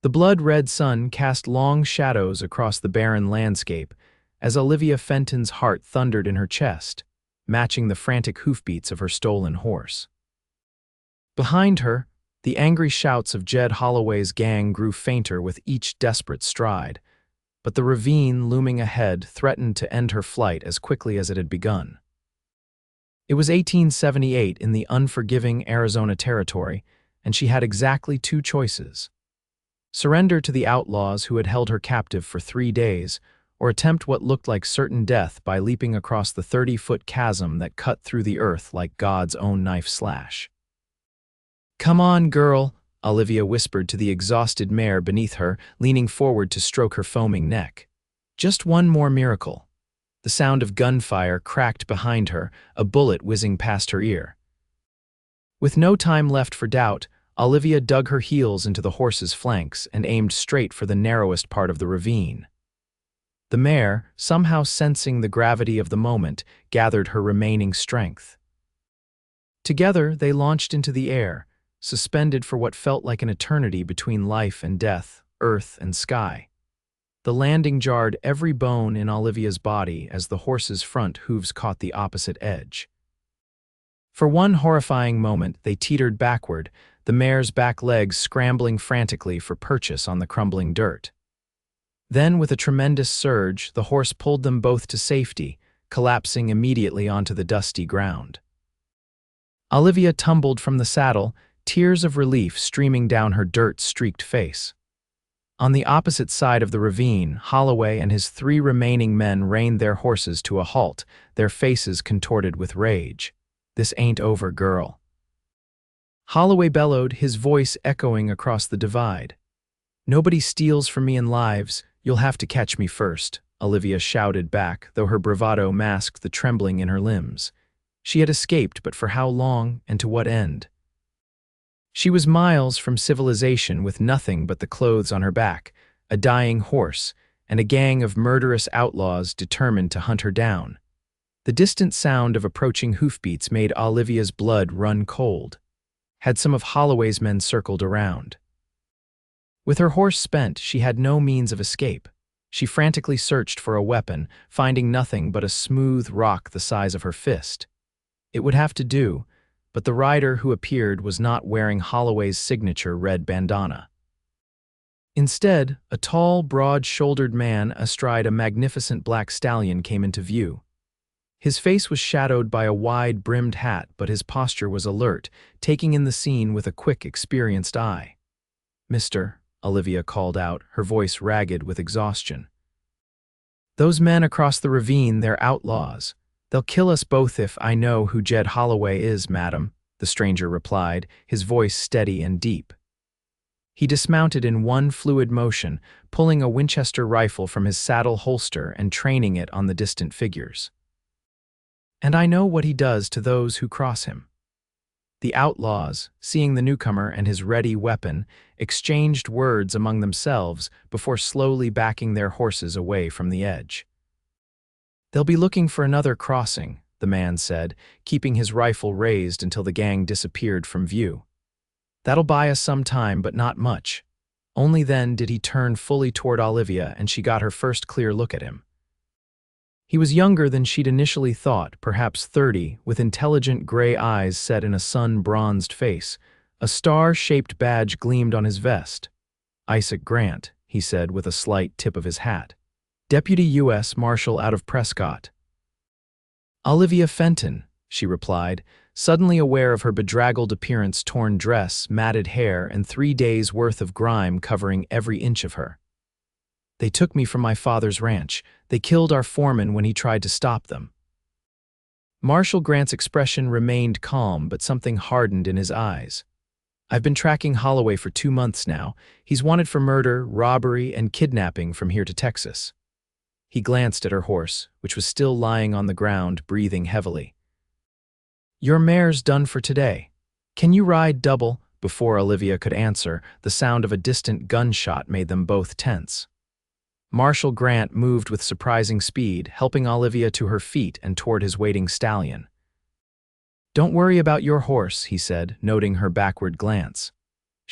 The blood-red sun cast long shadows across the barren landscape as Olivia Fenton's heart thundered in her chest, matching the frantic hoofbeats of her stolen horse. Behind her, the angry shouts of Jed Holloway's gang grew fainter with each desperate stride, but the ravine looming ahead threatened to end her flight as quickly as it had begun. It was 1878 in the unforgiving Arizona Territory, and she had exactly two choices: surrender to the outlaws who had held her captive for 3 days, or attempt what looked like certain death by leaping across the 30-foot chasm that cut through the earth like God's own knife slash. "Come on, girl," Olivia whispered to the exhausted mare beneath her, leaning forward to stroke her foaming neck. "Just one more miracle." The sound of gunfire cracked behind her, a bullet whizzing past her ear. With no time left for doubt, Olivia dug her heels into the horse's flanks and aimed straight for the narrowest part of the ravine. The mare, somehow sensing the gravity of the moment, gathered her remaining strength. Together, they launched into the air, suspended for what felt like an eternity between life and death, earth and sky. The landing jarred every bone in Olivia's body as the horse's front hooves caught the opposite edge. For one horrifying moment, they teetered backward, the mare's back legs scrambling frantically for purchase on the crumbling dirt. Then, with a tremendous surge, the horse pulled them both to safety, collapsing immediately onto the dusty ground. Olivia tumbled from the saddle, tears of relief streaming down her dirt-streaked face. On the opposite side of the ravine, Holloway and his 3 remaining men reined their horses to a halt, their faces contorted with rage. "This ain't over, girl." Holloway bellowed, his voice echoing across the divide. "Nobody steals from me in lives, you'll have to catch me first," Olivia shouted back, though her bravado masked the trembling in her limbs. She had escaped, but for how long and to what end? She was miles from civilization with nothing but the clothes on her back, a dying horse, and a gang of murderous outlaws determined to hunt her down. The distant sound of approaching hoofbeats made Olivia's blood run cold. Had some of Holloway's men circled around? With her horse spent, she had no means of escape. She frantically searched for a weapon, finding nothing but a smooth rock the size of her fist. It would have to do, but the rider who appeared was not wearing Holloway's signature red bandana. Instead, a tall, broad-shouldered man astride a magnificent black stallion came into view. His face was shadowed by a wide-brimmed hat, but his posture was alert, taking in the scene with a quick, experienced eye. "Mister," Olivia called out, her voice ragged with exhaustion. "Those men across the ravine, they're outlaws. They'll kill us both if I know who Jed Holloway is, madam," the stranger replied, his voice steady and deep. He dismounted in one fluid motion, pulling a Winchester rifle from his saddle holster and training it on the distant figures. "And I know what he does to those who cross him." The outlaws, seeing the newcomer and his ready weapon, exchanged words among themselves before slowly backing their horses away from the edge. "They'll be looking for another crossing," the man said, keeping his rifle raised until the gang disappeared from view. "That'll buy us some time, but not much." Only then did he turn fully toward Olivia, and she got her first clear look at him. He was younger than she'd initially thought, perhaps 30, with intelligent gray eyes set in a sun-bronzed face. A star-shaped badge gleamed on his vest. "Isaac Grant," he said with a slight tip of his hat. "Deputy U.S. Marshal out of Prescott." "Olivia Fenton," she replied, suddenly aware of her bedraggled appearance, torn dress, matted hair, and 3 days' worth of grime covering every inch of her. "They took me from my father's ranch. They killed our foreman when he tried to stop them." Marshal Grant's expression remained calm, but something hardened in his eyes. "I've been tracking Holloway for 2 months now. He's wanted for murder, robbery, and kidnapping from here to Texas." He glanced at her horse, which was still lying on the ground, breathing heavily. "Your mare's done for today. Can you ride double?" Before Olivia could answer, the sound of a distant gunshot made them both tense. Marshal Grant moved with surprising speed, helping Olivia to her feet and toward his waiting stallion. "Don't worry about your horse," he said, noting her backward glance.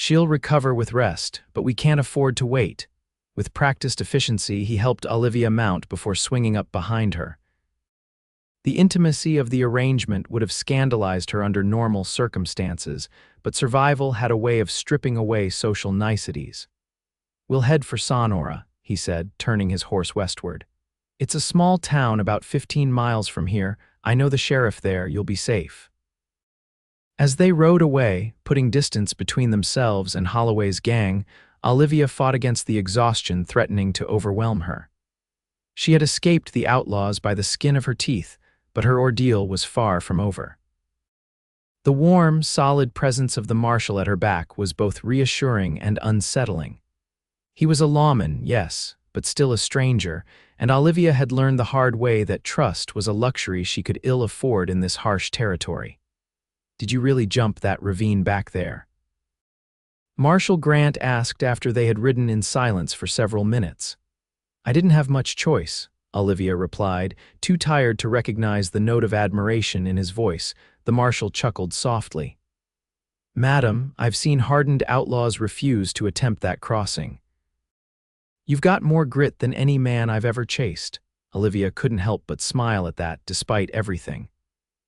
She'll recover with rest, but we can't afford to wait. With practiced efficiency, he helped Olivia mount before swinging up behind her. The intimacy of the arrangement would have scandalized her under normal circumstances, but survival had a way of stripping away social niceties. "We'll head for Sonora," he said, turning his horse westward. "It's a small town about 15 miles from here. I know the sheriff there. You'll be safe." As they rode away, putting distance between themselves and Holloway's gang, Olivia fought against the exhaustion threatening to overwhelm her. She had escaped the outlaws by the skin of her teeth, but her ordeal was far from over. The warm, solid presence of the marshal at her back was both reassuring and unsettling. He was a lawman, yes, but still a stranger, and Olivia had learned the hard way that trust was a luxury she could ill afford in this harsh territory. "Did you really jump that ravine back there?" Marshal Grant asked after they had ridden in silence for several minutes. "I didn't have much choice," Olivia replied, too tired to recognize the note of admiration in his voice. The marshal chuckled softly. "Madam, I've seen hardened outlaws refuse to attempt that crossing." "You've got more grit than any man I've ever chased." Olivia couldn't help but smile at that, despite everything.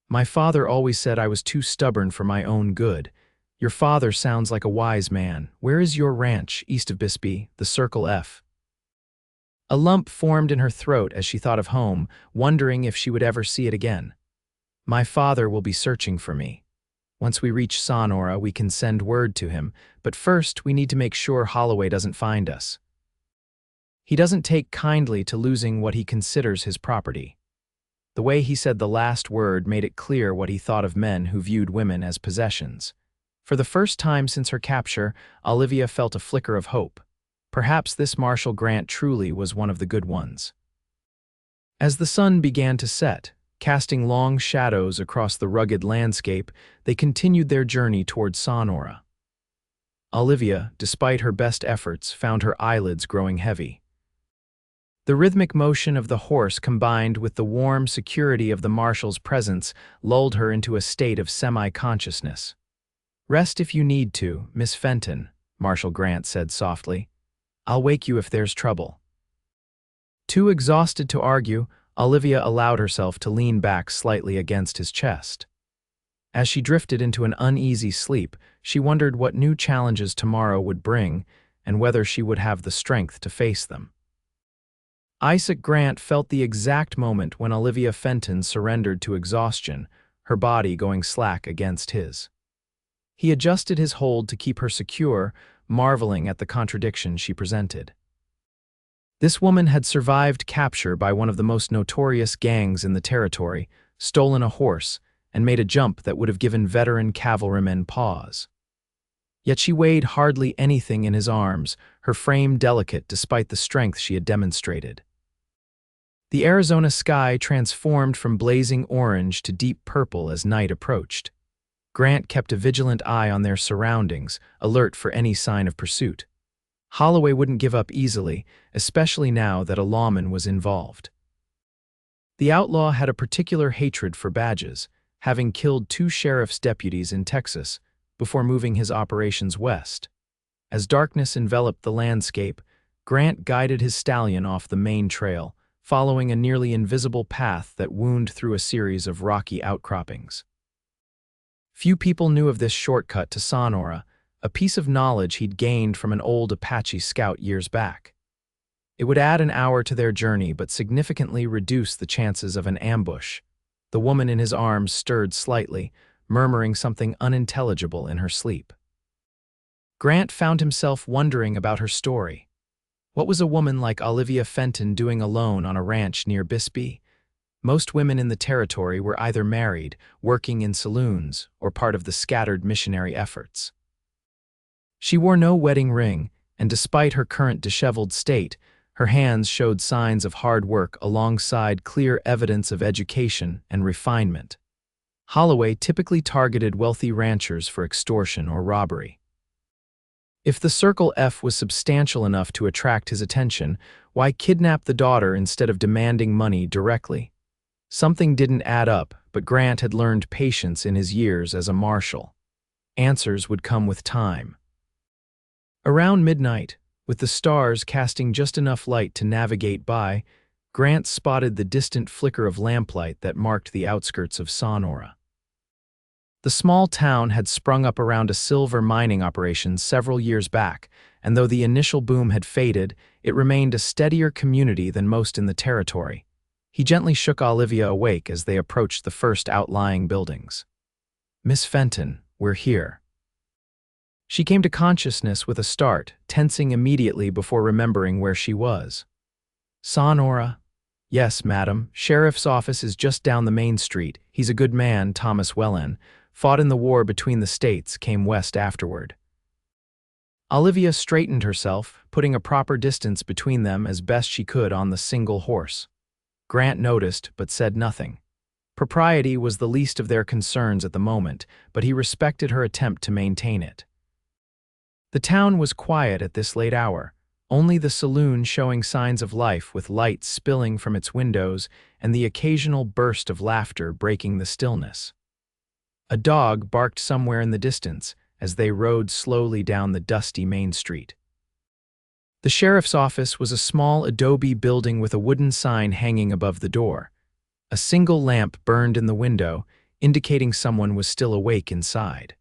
"My father always said I was too stubborn for my own good. Your father sounds like a wise man. Where is your ranch, east of Bisbee, the Circle F?" A lump formed in her throat as she thought of home, wondering if she would ever see it again. "My father will be searching for me. Once we reach Sonora, we can send word to him, but first we need to make sure Holloway doesn't find us. He doesn't take kindly to losing what he considers his property." The way he said the last word made it clear what he thought of men who viewed women as possessions. For the first time since her capture, Olivia felt a flicker of hope. Perhaps this Marshal Grant truly was one of the good ones. As the sun began to set, casting long shadows across the rugged landscape, they continued their journey toward Sonora. Olivia, despite her best efforts, found her eyelids growing heavy. The rhythmic motion of the horse combined with the warm security of the marshal's presence lulled her into a state of semi-consciousness. "Rest if you need to, Miss Fenton," Marshal Grant said softly. "I'll wake you if there's trouble." Too exhausted to argue, Olivia allowed herself to lean back slightly against his chest. As she drifted into an uneasy sleep, she wondered what new challenges tomorrow would bring and whether she would have the strength to face them. Isaac Grant felt the exact moment when Olivia Fenton surrendered to exhaustion, her body going slack against his. He adjusted his hold to keep her secure, marveling at the contradiction she presented. This woman had survived capture by one of the most notorious gangs in the territory, stolen a horse, and made a jump that would have given veteran cavalrymen pause. Yet she weighed hardly anything in his arms, her frame delicate despite the strength she had demonstrated. The Arizona sky transformed from blazing orange to deep purple as night approached. Grant kept a vigilant eye on their surroundings, alert for any sign of pursuit. Holloway wouldn't give up easily, especially now that a lawman was involved. The outlaw had a particular hatred for badges, having killed 2 sheriff's deputies in Texas before moving his operations west. As darkness enveloped the landscape, Grant guided his stallion off the main trail, following a nearly invisible path that wound through a series of rocky outcroppings. Few people knew of this shortcut to Sonora, a piece of knowledge he'd gained from an old Apache scout years back. It would add an hour to their journey but significantly reduce the chances of an ambush. The woman in his arms stirred slightly, murmuring something unintelligible in her sleep. Grant found himself wondering about her story. What was a woman like Olivia Fenton doing alone on a ranch near Bisbee? Most women in the territory were either married, working in saloons, or part of the scattered missionary efforts. She wore no wedding ring, and despite her current disheveled state, her hands showed signs of hard work alongside clear evidence of education and refinement. Holloway typically targeted wealthy ranchers for extortion or robbery. If the Circle F was substantial enough to attract his attention, why kidnap the daughter instead of demanding money directly? Something didn't add up, but Grant had learned patience in his years as a marshal. Answers would come with time. Around midnight, with the stars casting just enough light to navigate by, Grant spotted the distant flicker of lamplight that marked the outskirts of Sonora. The small town had sprung up around a silver mining operation several years back, and though the initial boom had faded, it remained a steadier community than most in the territory. He gently shook Olivia awake as they approached the first outlying buildings. "Miss Fenton, we're here." She came to consciousness with a start, tensing immediately before remembering where she was. "Sonora?" "Yes, madam. Sheriff's office is just down the main street. He's a good man, Thomas Wellen. Fought in the war between the states, came west afterward." Olivia straightened herself, putting a proper distance between them as best she could on the single horse. Grant noticed, but said nothing. Propriety was the least of their concerns at the moment, but he respected her attempt to maintain it. The town was quiet at this late hour, only the saloon showing signs of life with light spilling from its windows and the occasional burst of laughter breaking the stillness. A dog barked somewhere in the distance as they rode slowly down the dusty main street. The sheriff's office was a small adobe building with a wooden sign hanging above the door. A single lamp burned in the window, indicating someone was still awake inside.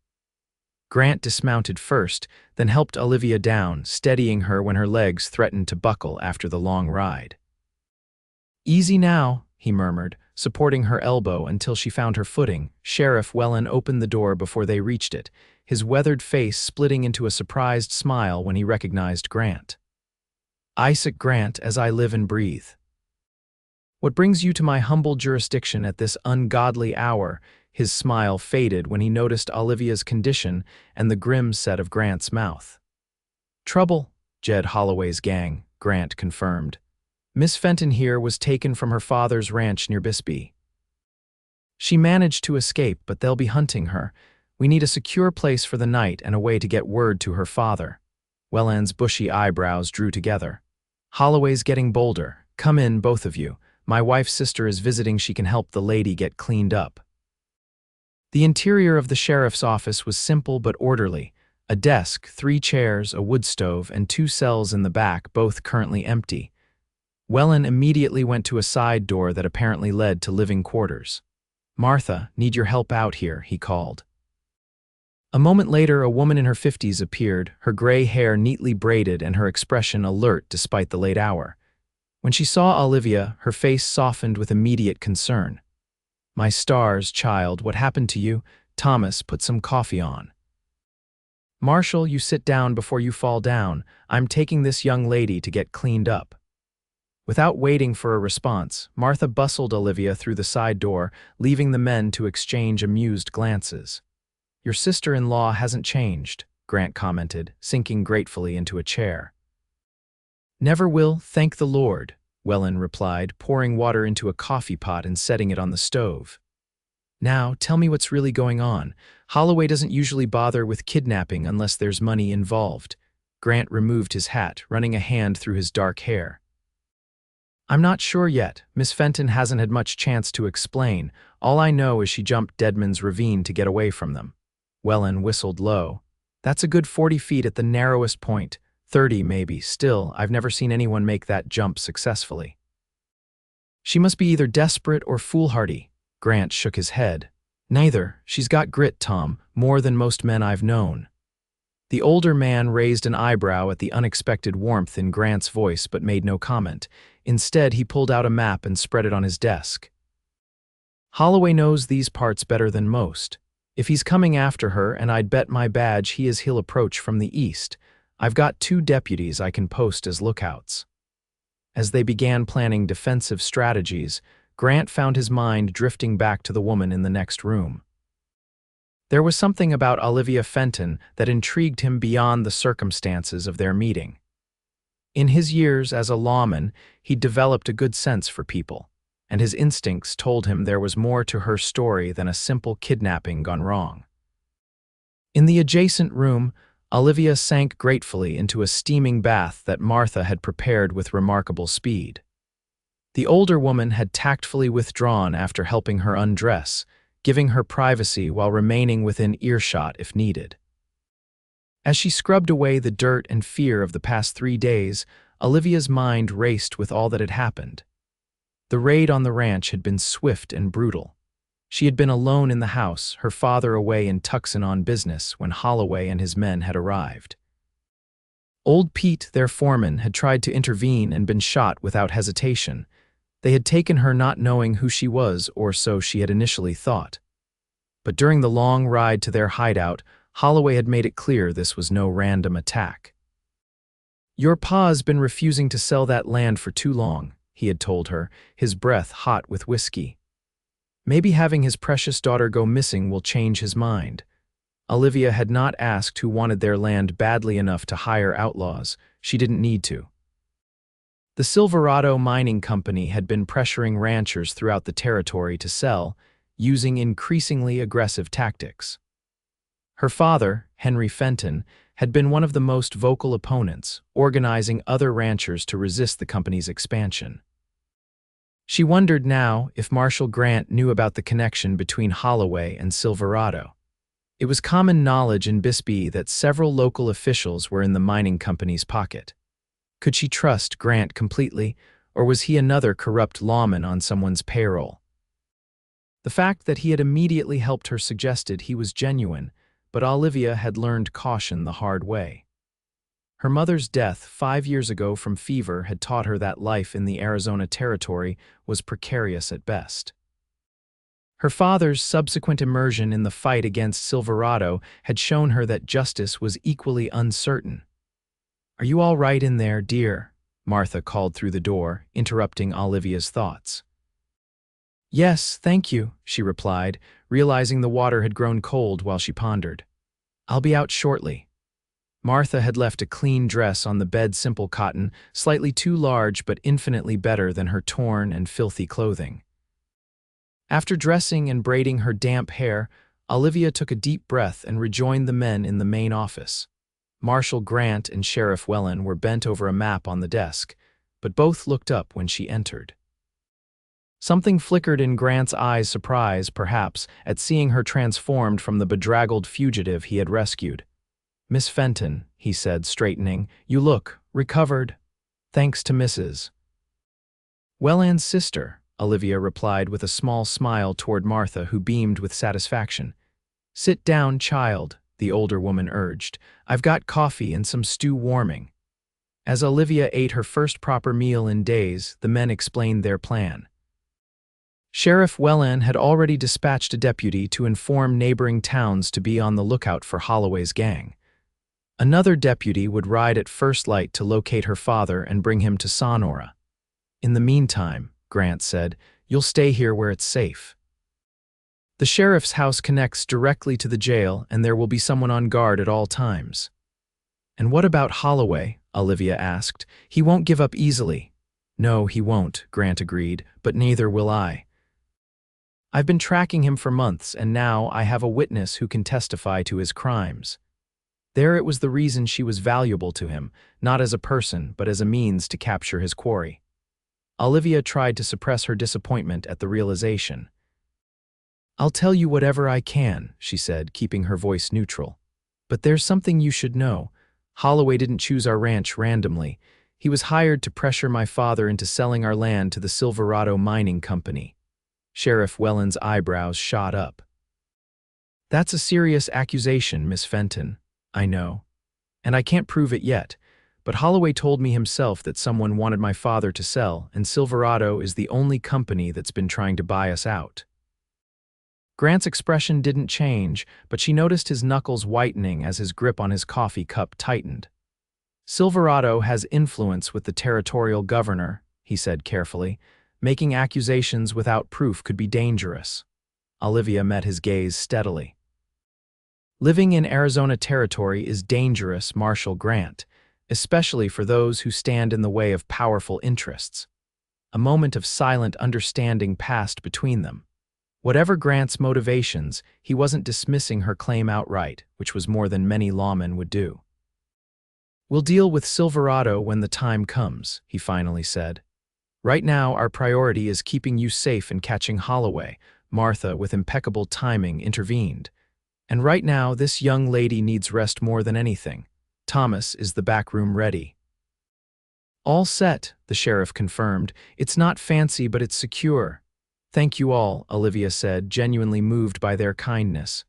Grant dismounted first, then helped Olivia down, steadying her when her legs threatened to buckle after the long ride. "Easy now," he murmured, supporting her elbow until she found her footing. Sheriff Wellen opened the door before they reached it, his weathered face splitting into a surprised smile when he recognized Grant. "Isaac Grant, as I live and breathe. What brings you to my humble jurisdiction at this ungodly hour?" His smile faded when he noticed Olivia's condition and the grim set of Grant's mouth. "Trouble, Jed Holloway's gang," Grant confirmed. "Miss Fenton here was taken from her father's ranch near Bisbee. She managed to escape, but they'll be hunting her. We need a secure place for the night and a way to get word to her father." Welland's bushy eyebrows drew together. "Holloway's getting bolder. Come in, both of you. My wife's sister is visiting. She can help the lady get cleaned up." The interior of the sheriff's office was simple but orderly. A desk, 3 chairs, a wood stove, and 2 cells in the back, both currently empty. Wellen immediately went to a side door that apparently led to living quarters. "Martha, need your help out here," he called. A moment later, a woman in her 50s appeared, her gray hair neatly braided and her expression alert despite the late hour. When she saw Olivia, her face softened with immediate concern. "My stars, child, what happened to you?" Thomas put some coffee on. "Marshal, you sit down before you fall down. I'm taking this young lady to get cleaned up." Without waiting for a response, Martha bustled Olivia through the side door, leaving the men to exchange amused glances. "Your sister-in-law hasn't changed," Grant commented, sinking gratefully into a chair. "Never will, thank the Lord," Wellen replied, pouring water into a coffee pot and setting it on the stove. "Now, tell me what's really going on. Holloway doesn't usually bother with kidnapping unless there's money involved." Grant removed his hat, running a hand through his dark hair. "I'm not sure yet. Miss Fenton hasn't had much chance to explain. All I know is she jumped Deadman's Ravine to get away from them." Wellen whistled low. "That's a good 40 feet at the narrowest point. 30 maybe. Still, I've never seen anyone make that jump successfully." "She must be either desperate or foolhardy." Grant shook his head. "Neither. She's got grit, Tom, more than most men I've known." The older man raised an eyebrow at the unexpected warmth in Grant's voice but made no comment. Instead, he pulled out a map and spread it on his desk. "Holloway knows these parts better than most. If he's coming after her, and I'd bet my badge he'll approach from the east, I've got 2 deputies I can post as lookouts." As they began planning defensive strategies, Grant found his mind drifting back to the woman in the next room. There was something about Olivia Fenton that intrigued him beyond the circumstances of their meeting. In his years as a lawman, he'd developed a good sense for people, and his instincts told him there was more to her story than a simple kidnapping gone wrong. In the adjacent room, Olivia sank gratefully into a steaming bath that Martha had prepared with remarkable speed. The older woman had tactfully withdrawn after helping her undress, giving her privacy while remaining within earshot if needed. As she scrubbed away the dirt and fear of the past 3 days, Olivia's mind raced with all that had happened. The raid on the ranch had been swift and brutal. She had been alone in the house, her father away in Tucson on business, when Holloway and his men had arrived. Old Pete, their foreman, had tried to intervene and been shot without hesitation. They had taken her not knowing who she was, or so she had initially thought. But during the long ride to their hideout, Holloway had made it clear this was no random attack. "Your pa's been refusing to sell that land for too long," he had told her, his breath hot with whiskey. "Maybe having his precious daughter go missing will change his mind." Olivia had not asked who wanted their land badly enough to hire outlaws. She didn't need to. The Silverado Mining Company had been pressuring ranchers throughout the territory to sell, using increasingly aggressive tactics. Her father, Henry Fenton, had been one of the most vocal opponents, organizing other ranchers to resist the company's expansion. She wondered now if Marshal Grant knew about the connection between Holloway and Silverado. It was common knowledge in Bisbee that several local officials were in the mining company's pocket. Could she trust Grant completely, or was he another corrupt lawman on someone's payroll? The fact that he had immediately helped her suggested he was genuine, but Olivia had learned caution the hard way. Her mother's death 5 years ago from fever had taught her that life in the Arizona territory was precarious at best. Her father's subsequent immersion in the fight against Silverado had shown her that justice was equally uncertain. "Are you all right in there, dear?" Martha called through the door, interrupting Olivia's thoughts. "Yes, thank you," she replied, realizing the water had grown cold while she pondered. "I'll be out shortly." Martha had left a clean dress on the bed, simple cotton, slightly too large but infinitely better than her torn and filthy clothing. After dressing and braiding her damp hair, Olivia took a deep breath and rejoined the men in the main office. Marshal Grant and Sheriff Wellen were bent over a map on the desk, but both looked up when she entered. Something flickered in Grant's eyes, surprise, perhaps, at seeing her transformed from the bedraggled fugitive he had rescued. "Miss Fenton," he said, straightening, "you look recovered, thanks to Mrs. Welland's sister," Olivia replied with a small smile toward Martha, who beamed with satisfaction. "Sit down, child," the older woman urged. "I've got coffee and some stew warming." As Olivia ate her first proper meal in days, the men explained their plan. Sheriff Welland had already dispatched a deputy to inform neighboring towns to be on the lookout for Holloway's gang. Another deputy would ride at first light to locate her father and bring him to Sonora. "In the meantime," Grant said, "you'll stay here where it's safe. The sheriff's house connects directly to the jail, and there will be someone on guard at all times." "And what about Holloway?" Olivia asked. "He won't give up easily." "No, he won't," Grant agreed, "but neither will I. I've been tracking him for months, and now I have a witness who can testify to his crimes." There it was the reason she was valuable to him, not as a person, but as a means to capture his quarry. Olivia tried to suppress her disappointment at the realization. "I'll tell you whatever I can," she said, keeping her voice neutral. "But there's something you should know. Holloway didn't choose our ranch randomly. He was hired to pressure my father into selling our land to the Silverado Mining Company." Sheriff Welland's eyebrows shot up. "That's a serious accusation, Miss Fenton." "I know. And I can't prove it yet. But Holloway told me himself that someone wanted my father to sell, and Silverado is the only company that's been trying to buy us out." Grant's expression didn't change, but she noticed his knuckles whitening as his grip on his coffee cup tightened. "Silverado has influence with the territorial governor," he said carefully. "Making accusations without proof could be dangerous." Olivia met his gaze steadily. "Living in Arizona territory is dangerous, Marshal Grant, especially for those who stand in the way of powerful interests." A moment of silent understanding passed between them. Whatever Grant's motivations, he wasn't dismissing her claim outright, which was more than many lawmen would do. "We'll deal with Silverado when the time comes," he finally said. "Right now, our priority is keeping you safe and catching Holloway." Martha, with impeccable timing, intervened. And right now, this young lady needs rest more than anything. Thomas, is the back room ready? All set, the sheriff confirmed. It's not fancy, but it's secure. Thank you all, Olivia said, genuinely moved by their kindness.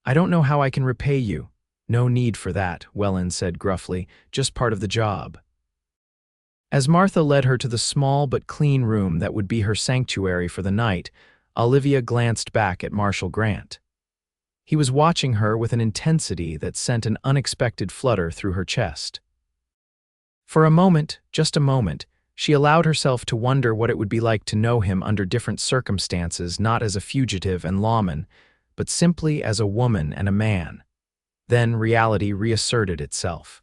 I don't know how I can repay you. No need for that, Wellen said gruffly, just part of the job. As Martha led her to the small but clean room that would be her sanctuary for the night, Olivia glanced back at Marshal Grant. He was watching her with an intensity that sent an unexpected flutter through her chest. For a moment, just a moment, she allowed herself to wonder what it would be like to know him under different circumstances, not as a fugitive and lawman, but simply as a woman and a man. Then reality reasserted itself.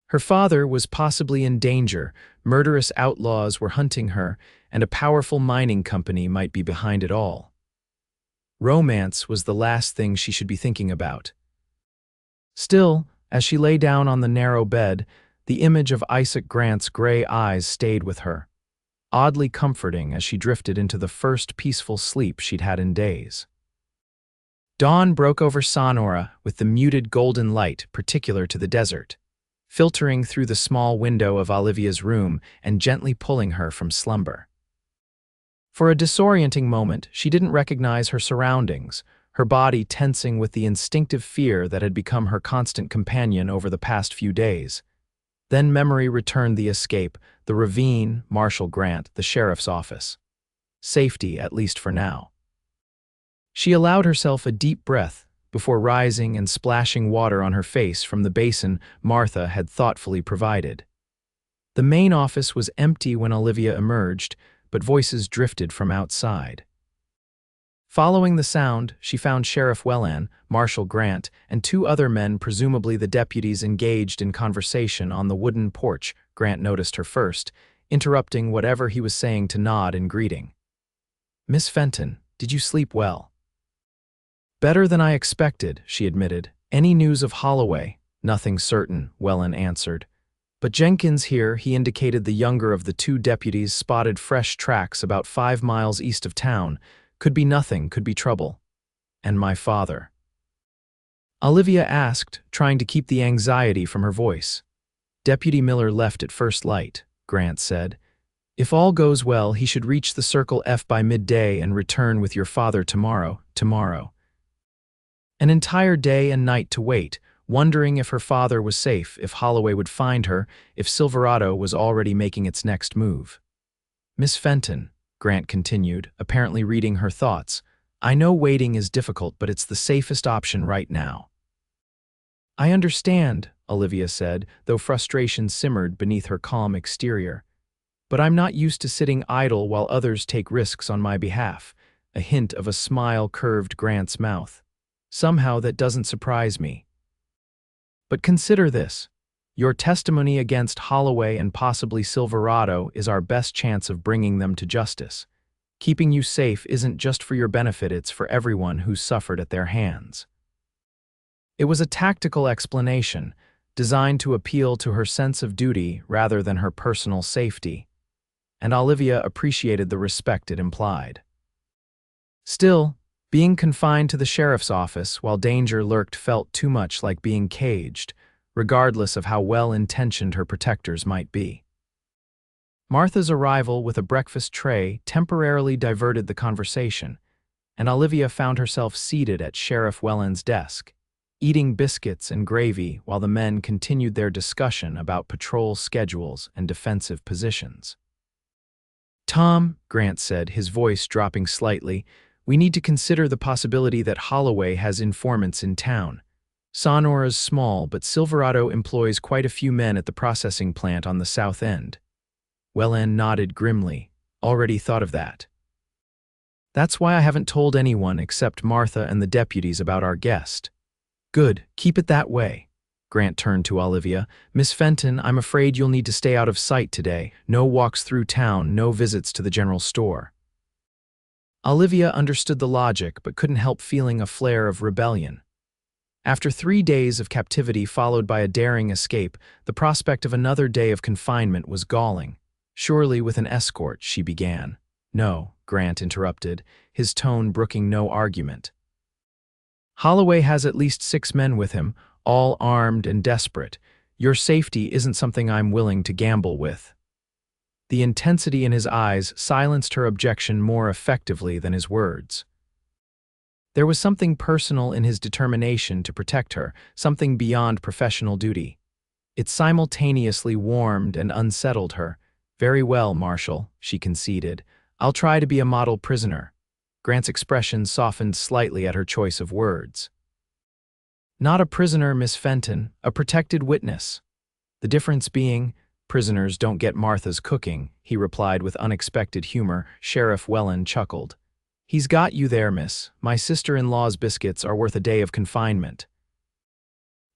Her father was possibly in danger, murderous outlaws were hunting her, and a powerful mining company might be behind it all. Romance was the last thing she should be thinking about. Still, as she lay down on the narrow bed, the image of Isaac Grant's gray eyes stayed with her, oddly comforting as she drifted into the first peaceful sleep she'd had in days. Dawn broke over Sonora with the muted golden light particular to the desert, filtering through the small window of Olivia's room and gently pulling her from slumber. For a disorienting moment, she didn't recognize her surroundings, her body tensing with the instinctive fear that had become her constant companion over the past few days. Then memory returned the escape, the Ravine, Marshal Grant, the sheriff's office. Safety, at least for now. She allowed herself a deep breath before rising and splashing water on her face from the basin Martha had thoughtfully provided. The main office was empty when Olivia emerged, but voices drifted from outside. Following the sound, she found Sheriff Wellen, Marshal Grant, and two other men, presumably the deputies, engaged in conversation on the wooden porch. Grant noticed her first, interrupting whatever he was saying to nod in greeting. "Miss Fenton, did you sleep well?" "Better than I expected," she admitted. "Any news of Holloway?" "Nothing certain," Wellen answered. "But Jenkins here," he indicated the younger of the two deputies, "spotted fresh tracks about 5 miles east of town. Could be nothing, could be trouble." "And my father?" Olivia asked, trying to keep the anxiety from her voice. "Deputy Miller left at first light," Grant said. "If all goes well, he should reach the Circle F by midday and return with your father tomorrow." An entire day and night to wait, wondering if her father was safe, if Holloway would find her, if Silverado was already making its next move. "Miss Fenton," Grant continued, apparently reading her thoughts, "I know waiting is difficult, but it's the safest option right now." "I understand," Olivia said, though frustration simmered beneath her calm exterior. "But I'm not used to sitting idle while others take risks on my behalf." A hint of a smile curved Grant's mouth. "Somehow that doesn't surprise me. But consider this. Your testimony against Holloway and possibly Silverado is our best chance of bringing them to justice. Keeping you safe isn't just for your benefit, it's for everyone who's suffered at their hands." It was a tactical explanation, designed to appeal to her sense of duty rather than her personal safety, and Olivia appreciated the respect it implied. Still, being confined to the sheriff's office while danger lurked felt too much like being caged, regardless of how well-intentioned her protectors might be. Martha's arrival with a breakfast tray temporarily diverted the conversation, and Olivia found herself seated at Sheriff Wellen's desk, eating biscuits and gravy while the men continued their discussion about patrol schedules and defensive positions. "Tom," Grant said, his voice dropping slightly, "we need to consider the possibility that Holloway has informants in town. Sonora's small, but Silverado employs quite a few men at the processing plant on the south end." Wellen nodded grimly. "Already thought of that. That's why I haven't told anyone except Martha and the deputies about our guest." "Good, keep it that way." Grant turned to Olivia. "Miss Fenton, I'm afraid you'll need to stay out of sight today. No walks through town, no visits to the general store." Olivia understood the logic but couldn't help feeling a flare of rebellion. After 3 days of captivity followed by a daring escape, the prospect of another day of confinement was galling. "Surely with an escort," she began. "No," Grant interrupted, his tone brooking no argument. Holloway has at least 6 men with him, all armed and desperate. Your safety isn't something I'm willing to gamble with." The intensity in his eyes silenced her objection more effectively than his words. There was something personal in his determination to protect her, something beyond professional duty. It simultaneously warmed and unsettled her. "Very well, Marshal," she conceded. "I'll try to be a model prisoner." Grant's expression softened slightly at her choice of words. "Not a prisoner, Miss Fenton, a protected witness. The difference being, prisoners don't get Martha's cooking," he replied with unexpected humor. Sheriff Wellen chuckled. "He's got you there, miss. My sister-in-law's biscuits are worth a day of confinement."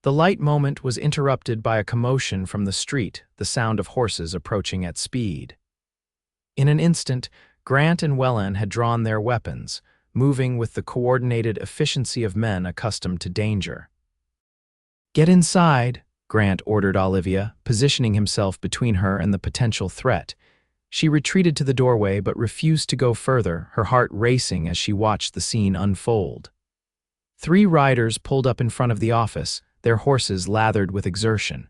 The light moment was interrupted by a commotion from the street, the sound of horses approaching at speed. In an instant, Grant and Wellen had drawn their weapons, moving with the coordinated efficiency of men accustomed to danger. "Get inside," Grant ordered Olivia, positioning himself between her and the potential threat. She retreated to the doorway but refused to go further, her heart racing as she watched the scene unfold. 3 riders pulled up in front of the office, their horses lathered with exertion.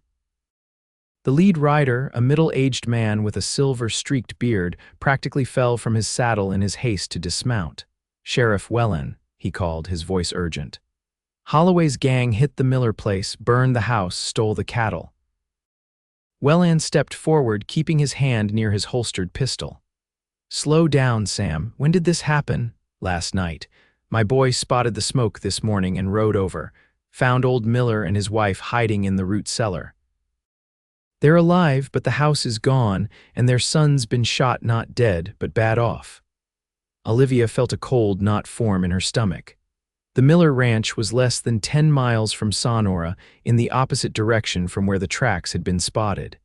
The lead rider, a middle-aged man with a silver-streaked beard, practically fell from his saddle in his haste to dismount. "Sheriff Wellen," he called, his voice urgent. "Holloway's gang hit the Miller place, burned the house, stole the cattle." Wellen stepped forward, keeping his hand near his holstered pistol. "Slow down, Sam. When did this happen?" "Last night. My boy spotted the smoke this morning and rode over. Found old Miller and his wife hiding in the root cellar. They're alive, but the house is gone, and their son's been shot, not dead, but bad off." Olivia felt a cold knot form in her stomach. The Miller Ranch was less than 10 miles from Sonora, in the opposite direction from where the tracks had been spotted.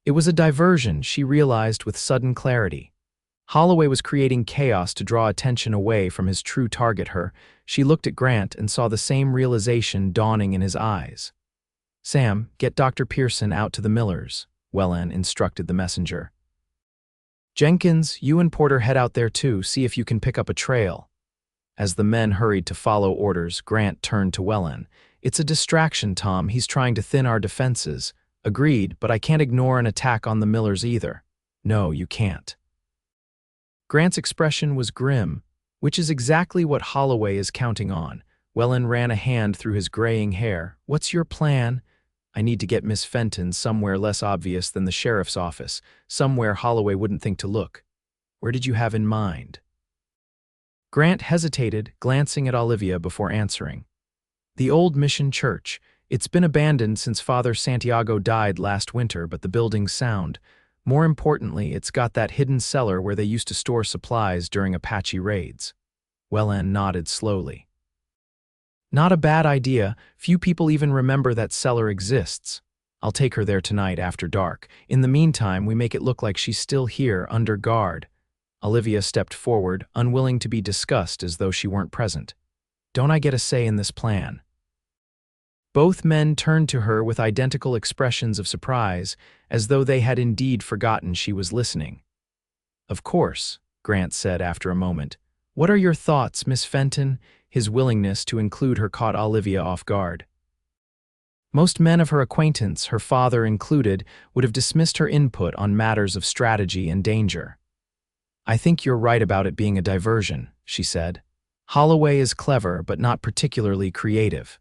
It was a diversion, she realized with sudden clarity. Holloway was creating chaos to draw attention away from his true target. She looked at Grant and saw the same realization dawning in his eyes. "Sam, get Dr. Pearson out to the Millers," Wellen instructed the messenger. "Jenkins, you and Porter head out there too, see if you can pick up a trail." As the men hurried to follow orders, Grant turned to Wellen. "It's a distraction, Tom. He's trying to thin our defenses." "Agreed, but I can't ignore an attack on the Millers either." "No, you can't." Grant's expression was grim, which is exactly what Holloway is counting on. Wellen ran a hand through his graying hair. "What's your plan?" "I need to get Miss Fenton somewhere less obvious than the sheriff's office, somewhere Holloway wouldn't think to look." "Where did you have in mind?" Grant hesitated, glancing at Olivia before answering. "The old mission church. It's been abandoned since Father Santiago died last winter, but the building's sound. More importantly, it's got that hidden cellar where they used to store supplies during Apache raids." Wellen nodded slowly. "Not a bad idea. Few people even remember that cellar exists. I'll take her there tonight after dark. In the meantime, we make it look like she's still here, under guard." Olivia stepped forward, unwilling to be discussed as though she weren't present. "Don't I get a say in this plan?" Both men turned to her with identical expressions of surprise, as though they had indeed forgotten she was listening. "Of course," Grant said after a moment. "What are your thoughts, Miss Fenton?" His willingness to include her caught Olivia off guard. Most men of her acquaintance, her father included, would have dismissed her input on matters of strategy and danger. "I think you're right about it being a diversion," she said. "Holloway is clever, but not particularly creative.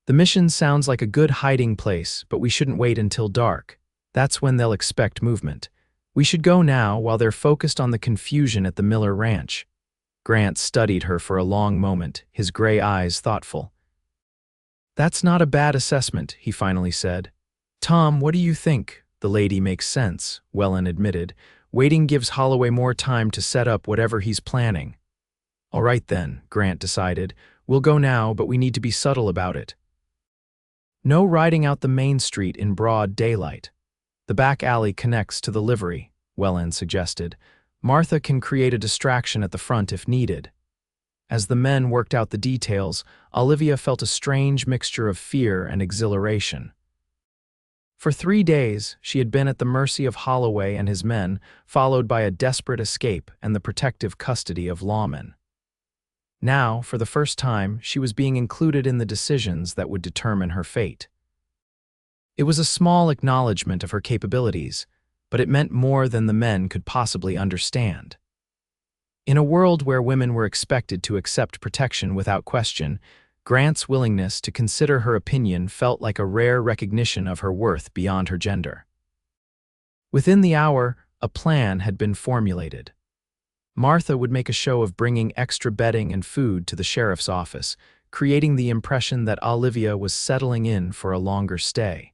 The mission sounds like a good hiding place, but we shouldn't wait until dark. That's when they'll expect movement. We should go now while they're focused on the confusion at the Miller Ranch." Grant studied her for a long moment, his gray eyes thoughtful. "That's not a bad assessment," he finally said. "Tom, what do you think?" "The lady makes sense," Wellen admitted. "Waiting gives Holloway more time to set up whatever he's planning." "All right then," Grant decided. "We'll go now, but we need to be subtle about it. No riding out the main street in broad daylight. The back alley connects to the livery," Wellen suggested. "Martha can create a distraction at the front if needed." As the men worked out the details, Olivia felt a strange mixture of fear and exhilaration. For 3 days, she had been at the mercy of Holloway and his men, followed by a desperate escape and the protective custody of lawmen. Now, for the first time, she was being included in the decisions that would determine her fate. It was a small acknowledgement of her capabilities, but it meant more than the men could possibly understand. In a world where women were expected to accept protection without question, Grant's willingness to consider her opinion felt like a rare recognition of her worth beyond her gender. Within the hour, a plan had been formulated. Martha would make a show of bringing extra bedding and food to the sheriff's office, creating the impression that Olivia was settling in for a longer stay.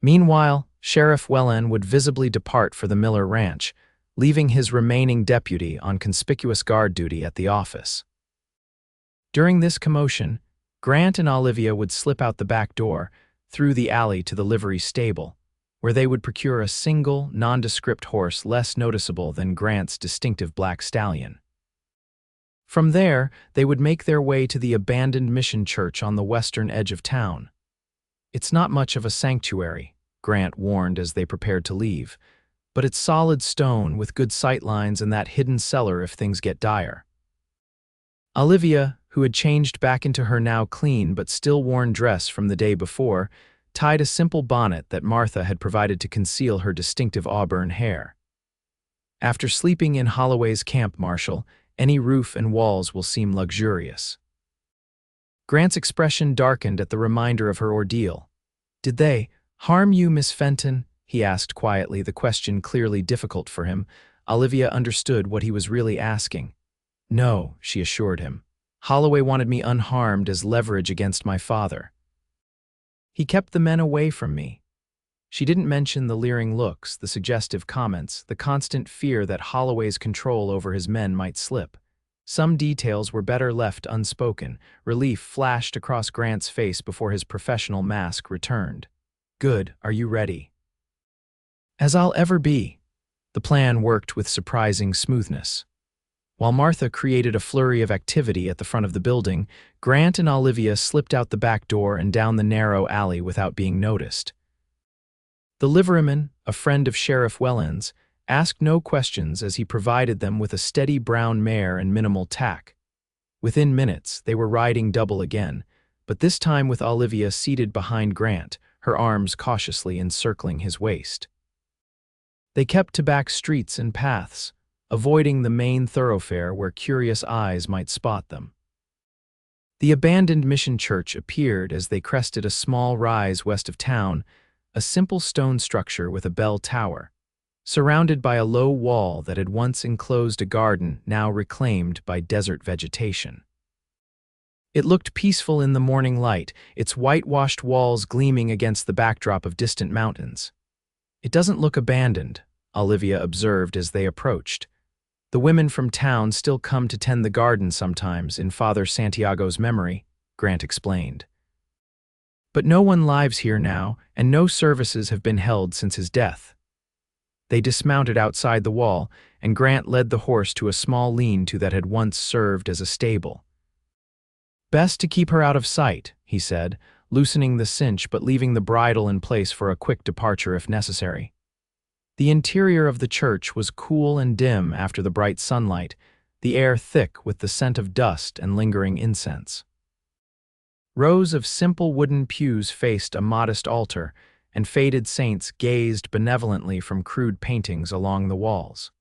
Meanwhile, Sheriff Wellen would visibly depart for the Miller Ranch, leaving his remaining deputy on conspicuous guard duty at the office. During this commotion, Grant and Olivia would slip out the back door, through the alley to the livery stable, where they would procure a single, nondescript horse less noticeable than Grant's distinctive black stallion. From there, they would make their way to the abandoned mission church on the western edge of town. "It's not much of a sanctuary," Grant warned as they prepared to leave, "but it's solid stone with good sightlines and that hidden cellar if things get dire." Olivia, who had changed back into her now clean but still worn dress from the day before, tied a simple bonnet that Martha had provided to conceal her distinctive auburn hair. After sleeping in Holloway's camp, Marshal, any roof and walls will seem luxurious. Grant's expression darkened at the reminder of her ordeal. "Did they harm you, Miss Fenton?" he asked quietly, the question clearly difficult for him. Olivia understood what he was really asking. "No," she assured him. "Holloway wanted me unharmed as leverage against my father. He kept the men away from me." She didn't mention the leering looks, the suggestive comments, the constant fear that Holloway's control over his men might slip. Some details were better left unspoken. Relief flashed across Grant's face before his professional mask returned. "Good, are you ready?" "As I'll ever be." The plan worked with surprising smoothness. While Martha created a flurry of activity at the front of the building, Grant and Olivia slipped out the back door and down the narrow alley without being noticed. The liveryman, a friend of Sheriff Wellen's, asked no questions as he provided them with a steady brown mare and minimal tack. Within minutes, they were riding double again, but this time with Olivia seated behind Grant, her arms cautiously encircling his waist. They kept to back streets and paths, avoiding the main thoroughfare where curious eyes might spot them. The abandoned mission church appeared as they crested a small rise west of town, a simple stone structure with a bell tower, surrounded by a low wall that had once enclosed a garden now reclaimed by desert vegetation. It looked peaceful in the morning light, its whitewashed walls gleaming against the backdrop of distant mountains. "It doesn't look abandoned," Olivia observed as they approached. "The women from town still come to tend the garden sometimes in Father Santiago's memory," Grant explained. "But no one lives here now, and no services have been held since his death." They dismounted outside the wall, and Grant led the horse to a small lean-to that had once served as a stable. "Best to keep her out of sight," he said, loosening the cinch but leaving the bridle in place for a quick departure if necessary. The interior of the church was cool and dim after the bright sunlight, the air thick with the scent of dust and lingering incense. Rows of simple wooden pews faced a modest altar, and faded saints gazed benevolently from crude paintings along the walls.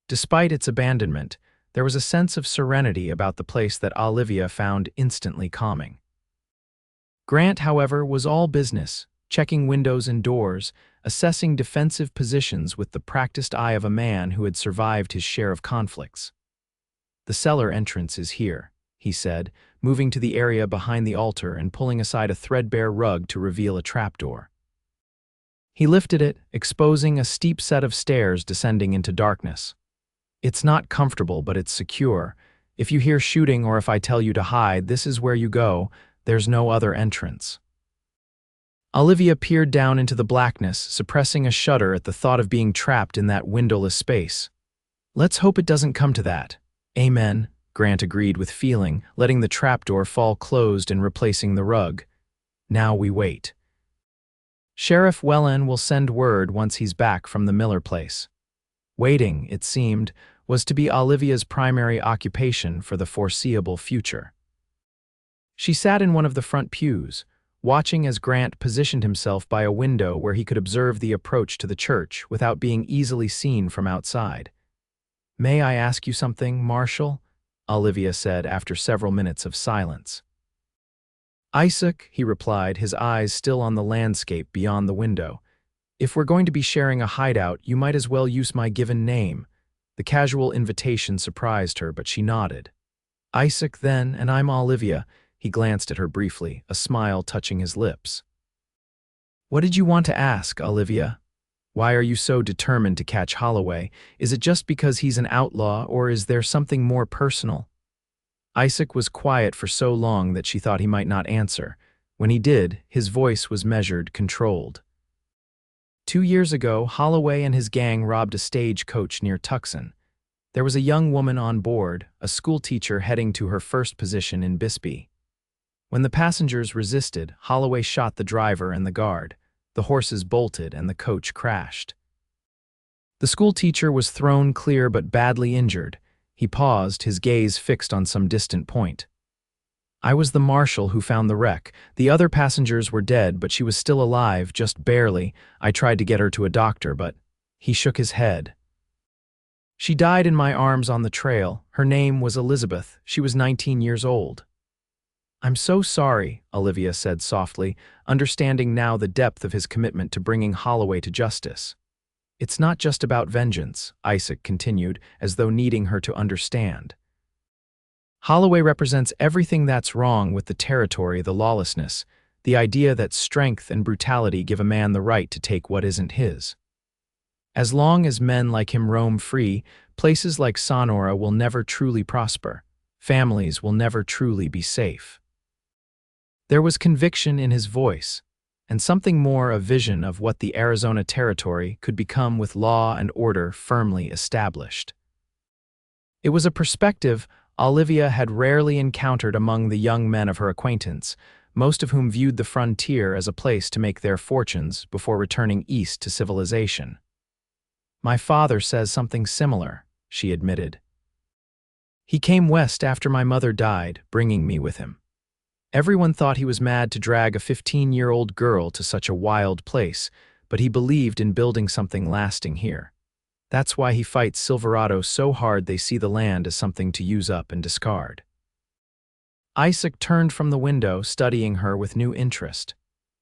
Despite its abandonment, there was a sense of serenity about the place that Olivia found instantly calming. Grant, however, was all business, checking windows and doors, assessing defensive positions with the practiced eye of a man who had survived his share of conflicts. "The cellar entrance is here," he said, moving to the area behind the altar and pulling aside a threadbare rug to reveal a trapdoor. He lifted it, exposing a steep set of stairs descending into darkness. "It's not comfortable, but it's secure. If you hear shooting or if I tell you to hide, this is where you go. There's no other entrance." Olivia peered down into the blackness, suppressing a shudder at the thought of being trapped in that windowless space. "Let's hope it doesn't come to that." "Amen," Grant agreed with feeling, letting the trapdoor fall closed and replacing the rug. "Now we wait. Sheriff Wellen will send word once he's back from the Miller place." Waiting, it seemed, was to be Olivia's primary occupation for the foreseeable future. She sat in one of the front pews, watching as Grant positioned himself by a window where he could observe the approach to the church without being easily seen from outside. "May I ask you something, Marshal?" Olivia said after several minutes of silence. "Isaac," he replied, his eyes still on the landscape beyond the window. "If we're going to be sharing a hideout, you might as well use my given name." The casual invitation surprised her, but she nodded. "Isaac, then, and I'm Olivia." He glanced at her briefly, a smile touching his lips. "What did you want to ask, Olivia? Why are you so determined to catch Holloway? Is it just because he's an outlaw, or is there something more personal?" Isaac was quiet for so long that she thought he might not answer. When he did, his voice was measured, controlled. 2 years ago, Holloway and his gang robbed a stagecoach near Tucson. There was a young woman on board, a schoolteacher heading to her first position in Bisbee. When the passengers resisted, Holloway shot the driver and the guard. The horses bolted and the coach crashed. The schoolteacher was thrown clear but badly injured. He paused, his gaze fixed on some distant point. "I was the marshal who found the wreck. The other passengers were dead, but she was still alive, just barely. I tried to get her to a doctor, but..." He shook his head. "She died in my arms on the trail. Her name was Elizabeth. She was 19 years old." "I'm so sorry," Olivia said softly, understanding now the depth of his commitment to bringing Holloway to justice. "It's not just about vengeance," Isaac continued, as though needing her to understand. "Holloway represents everything that's wrong with the territory, the lawlessness, the idea that strength and brutality give a man the right to take what isn't his. As long as men like him roam free, places like Sonora will never truly prosper. Families will never truly be safe." There was conviction in his voice, and something more, a vision of what the Arizona territory could become with law and order firmly established. It was a perspective Olivia had rarely encountered among the young men of her acquaintance, most of whom viewed the frontier as a place to make their fortunes before returning east to civilization. "My father says something similar," she admitted. "He came west after my mother died, bringing me with him. Everyone thought he was mad to drag a 15-year-old girl to such a wild place, but he believed in building something lasting here. That's why he fights Silverados so hard they see the land as something to use up and discard." Isaac turned from the window, studying her with new interest.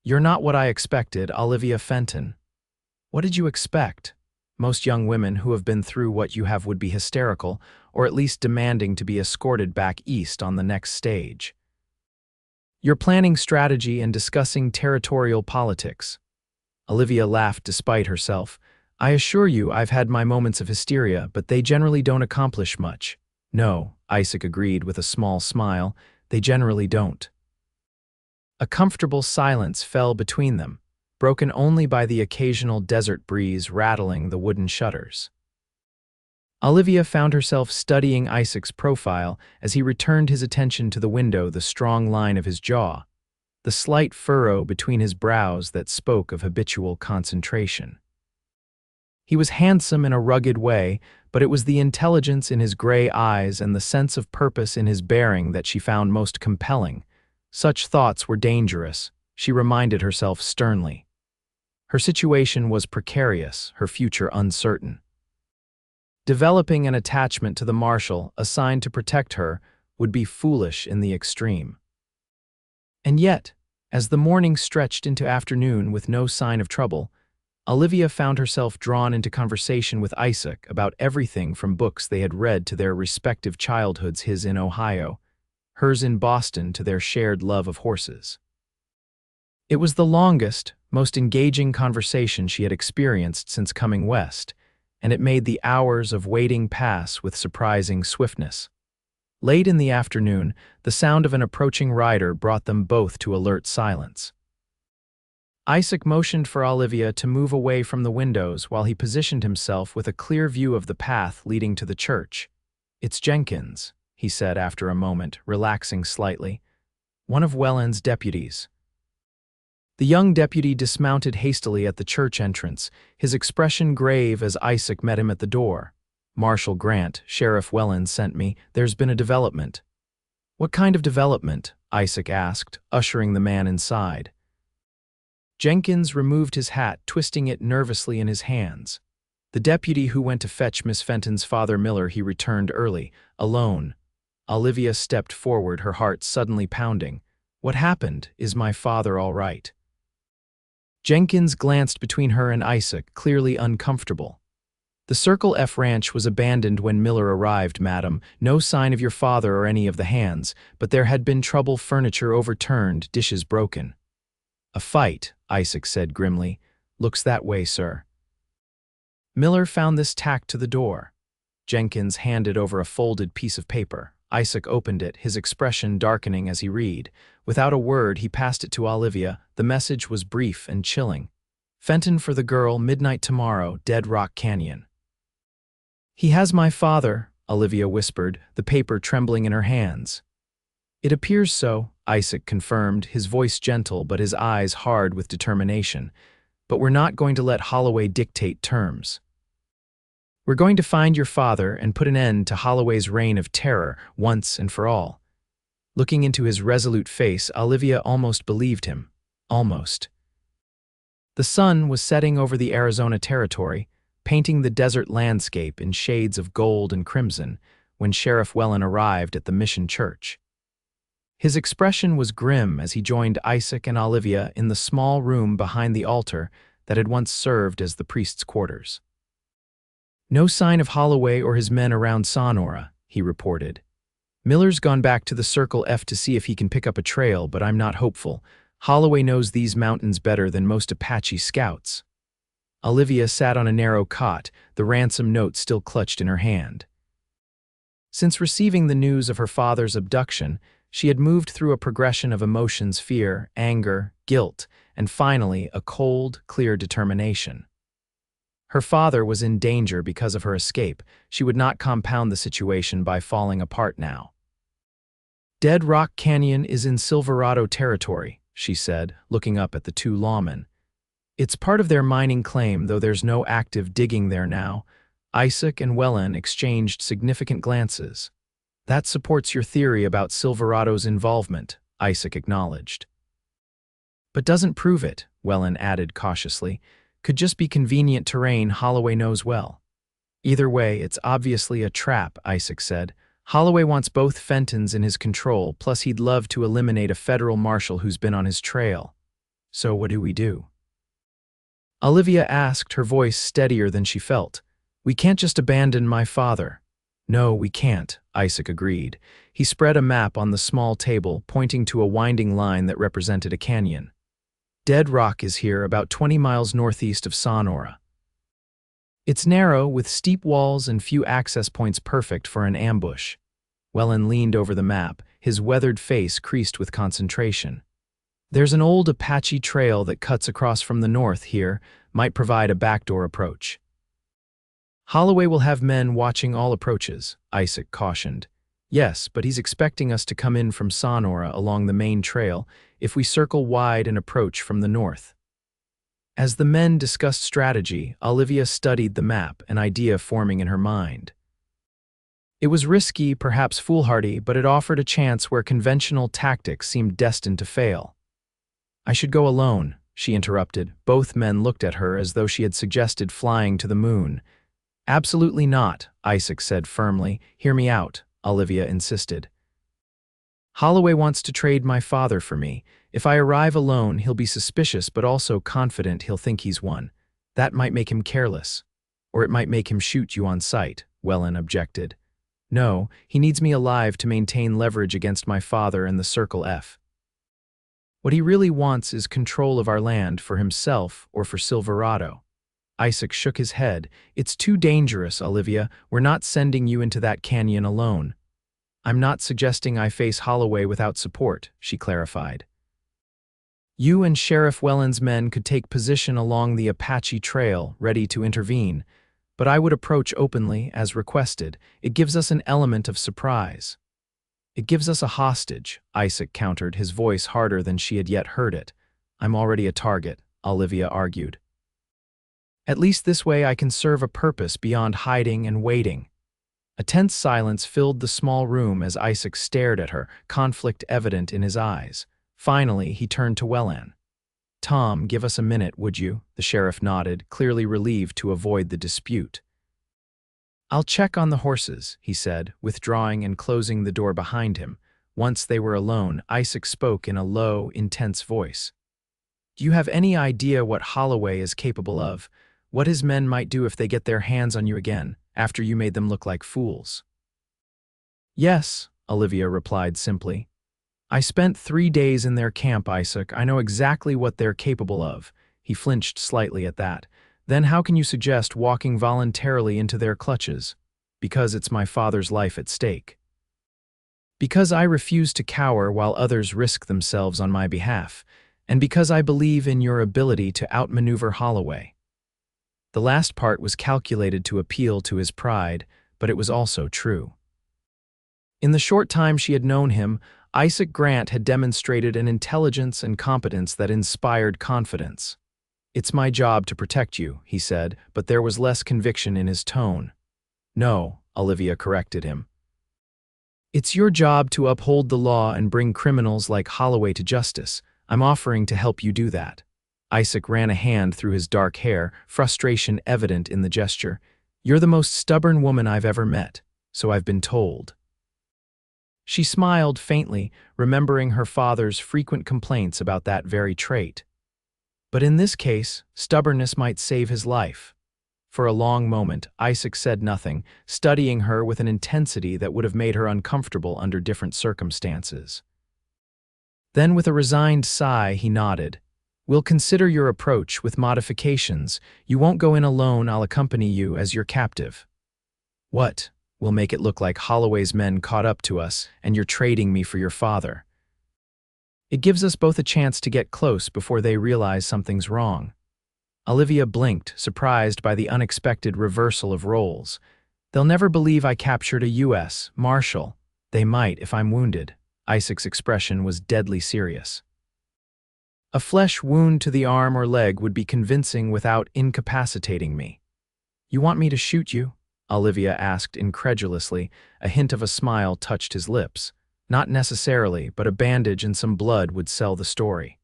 "You're not what I expected, Olivia Fenton." "What did you expect? Most young women who have been through what you have would be hysterical, or at least demanding to be escorted back east on the next stage. You're planning strategy and discussing territorial politics." Olivia laughed despite herself. "I assure you I've had my moments of hysteria, but they generally don't accomplish much." "No," Isaac agreed with a small smile, "they generally don't." A comfortable silence fell between them, broken only by the occasional desert breeze rattling the wooden shutters. Olivia found herself studying Isaac's profile as he returned his attention to the window, the strong line of his jaw, the slight furrow between his brows that spoke of habitual concentration. He was handsome in a rugged way, but it was the intelligence in his gray eyes and the sense of purpose in his bearing that she found most compelling. Such thoughts were dangerous, she reminded herself sternly. Her situation was precarious, her future uncertain. Developing an attachment to the marshal assigned to protect her would be foolish in the extreme. And yet, as the morning stretched into afternoon with no sign of trouble, Olivia found herself drawn into conversation with Isaac about everything from books they had read to their respective childhoods, his in Ohio, hers in Boston, to their shared love of horses. It was the longest, most engaging conversation she had experienced since coming west, and it made the hours of waiting pass with surprising swiftness. Late in the afternoon, the sound of an approaching rider brought them both to alert silence. Isaac motioned for Olivia to move away from the windows while he positioned himself with a clear view of the path leading to the church. "It's Jenkins," he said after a moment, relaxing slightly. "One of Welland's deputies." The young deputy dismounted hastily at the church entrance, his expression grave as Isaac met him at the door. Marshal Grant, Sheriff Wellen sent me. There's been a development." "What kind of development?" Isaac asked, ushering the man inside. Jenkins removed his hat, twisting it nervously in his hands. "The deputy who went to fetch Miss Fenton's father Miller, he returned early, alone." Olivia stepped forward, her heart suddenly pounding. "What happened? Is my father all right?" Jenkins glanced between her and Isaac, clearly uncomfortable. "The Circle F ranch was abandoned when Miller arrived, madam. No sign of your father or any of the hands, but there had been trouble, furniture overturned, dishes broken." "A fight," Isaac said grimly. "Looks that way, sir." "Miller found this tacked to the door." Jenkins handed over a folded piece of paper. Isaac opened it, his expression darkening as he read. Without a word, he passed it to Olivia. The message was brief and chilling. "Fenton for the girl, midnight tomorrow, Dead Rock Canyon." "He has my father," Olivia whispered, the paper trembling in her hands. "It appears so," Isaac confirmed, his voice gentle but his eyes hard with determination. "But we're not going to let Holloway dictate terms. We're going to find your father and put an end to Holloway's reign of terror once and for all." Looking into his resolute face, Olivia almost believed him. Almost. The sun was setting over the Arizona territory, painting the desert landscape in shades of gold and crimson, when Sheriff Wellen arrived at the Mission Church. His expression was grim as he joined Isaac and Olivia in the small room behind the altar that had once served as the priest's quarters. "No sign of Holloway or his men around Sonora," he reported. "Miller's gone back to the Circle F to see if he can pick up a trail, but I'm not hopeful. Holloway knows these mountains better than most Apache scouts." Olivia sat on a narrow cot, the ransom note still clutched in her hand. Since receiving the news of her father's abduction, she had moved through a progression of emotions: fear, anger, guilt, and finally a cold, clear determination. Her father was in danger because of her escape. She would not compound the situation by falling apart now. "Dead Rock Canyon is in Silverado territory," she said, looking up at the two lawmen. "It's part of their mining claim, though there's no active digging there now." Isaac and Wellen exchanged significant glances. "That supports your theory about Silverado's involvement," Isaac acknowledged. "But doesn't prove it," Wellen added cautiously. "Could just be convenient terrain Holloway knows well." "Either way, it's obviously a trap," Isaac said. "Holloway wants both Fentons in his control, plus he'd love to eliminate a federal marshal who's been on his trail. So what do we do?" Olivia asked, her voice steadier than she felt. "We can't just abandon my father." "No, we can't," Isaac agreed. He spread a map on the small table, pointing to a winding line that represented a canyon. "Dead Rock is here, about 20 miles northeast of Sonora. It's narrow, with steep walls and few access points, perfect for an ambush." Wellen leaned over the map, his weathered face creased with concentration. "There's an old Apache trail that cuts across from the north here, might provide a backdoor approach." "Holloway will have men watching all approaches," Isaac cautioned. "Yes, but he's expecting us to come in from Sonora along the main trail if we circle wide and approach from the north." As the men discussed strategy, Olivia studied the map, an idea forming in her mind. It was risky, perhaps foolhardy, but it offered a chance where conventional tactics seemed destined to fail. "I should go alone," she interrupted. Both men looked at her as though she had suggested flying to the moon. "Absolutely not," Isaac said firmly. "Hear me out," Olivia insisted. "Holloway wants to trade my father for me. If I arrive alone, he'll be suspicious but also confident he'll think he's won. That might make him careless. Or it might make him shoot you on sight," Wellen objected. "No, he needs me alive to maintain leverage against my father and the Circle F. What he really wants is control of our land for himself or for Silverado." Isaac shook his head. "It's too dangerous, Olivia. We're not sending you into that canyon alone." "I'm not suggesting I face Holloway without support," she clarified. "You and Sheriff Wellen's men could take position along the Apache Trail, ready to intervene, but I would approach openly, as requested. It gives us an element of surprise." "It gives us a hostage," Isaac countered, his voice harder than she had yet heard it. "I'm already a target," Olivia argued. At least this way I can serve a purpose beyond hiding and waiting." A tense silence filled the small room as Isaac stared at her, conflict evident in his eyes. Finally, he turned to Wellan. "Tom, give us a minute, would you?" The sheriff nodded, clearly relieved to avoid the dispute. "I'll check on the horses," he said, withdrawing and closing the door behind him. Once they were alone, Isaac spoke in a low, intense voice. "Do you have any idea what Holloway is capable of? What his men might do if they get their hands on you again, after you made them look like fools?" "Yes," Olivia replied simply. "I spent 3 days in their camp, Isaac. I know exactly what they're capable of." He flinched slightly at that. "Then how can you suggest walking voluntarily into their clutches?" "Because it's my father's life at stake. Because I refuse to cower while others risk themselves on my behalf. And because I believe in your ability to outmaneuver Holloway." The last part was calculated to appeal to his pride, but it was also true. In the short time she had known him, Isaac Grant had demonstrated an intelligence and competence that inspired confidence. "It's my job to protect you," he said, but there was less conviction in his tone. "No," Olivia corrected him. "It's your job to uphold the law and bring criminals like Holloway to justice. I'm offering to help you do that." Isaac ran a hand through his dark hair, frustration evident in the gesture. "You're the most stubborn woman I've ever met, so I've been told." She smiled faintly, remembering her father's frequent complaints about that very trait. But in this case, stubbornness might save his life. For a long moment, Isaac said nothing, studying her with an intensity that would have made her uncomfortable under different circumstances. Then, with a resigned sigh, he nodded. "We'll consider your approach with modifications. You won't go in alone. I'll accompany you as your captive." "What? We'll make it look like Holloway's men caught up to us, and you're trading me for your father." "It gives us both a chance to get close before they realize something's wrong." Olivia blinked, surprised by the unexpected reversal of roles. "They'll never believe I captured a U.S. Marshal." "They might if I'm wounded." Isaac's expression was deadly serious. "A flesh wound to the arm or leg would be convincing without incapacitating me." "You want me to shoot you?" Olivia asked incredulously. A hint of a smile touched his lips. "Not necessarily, but a bandage and some blood would sell the story."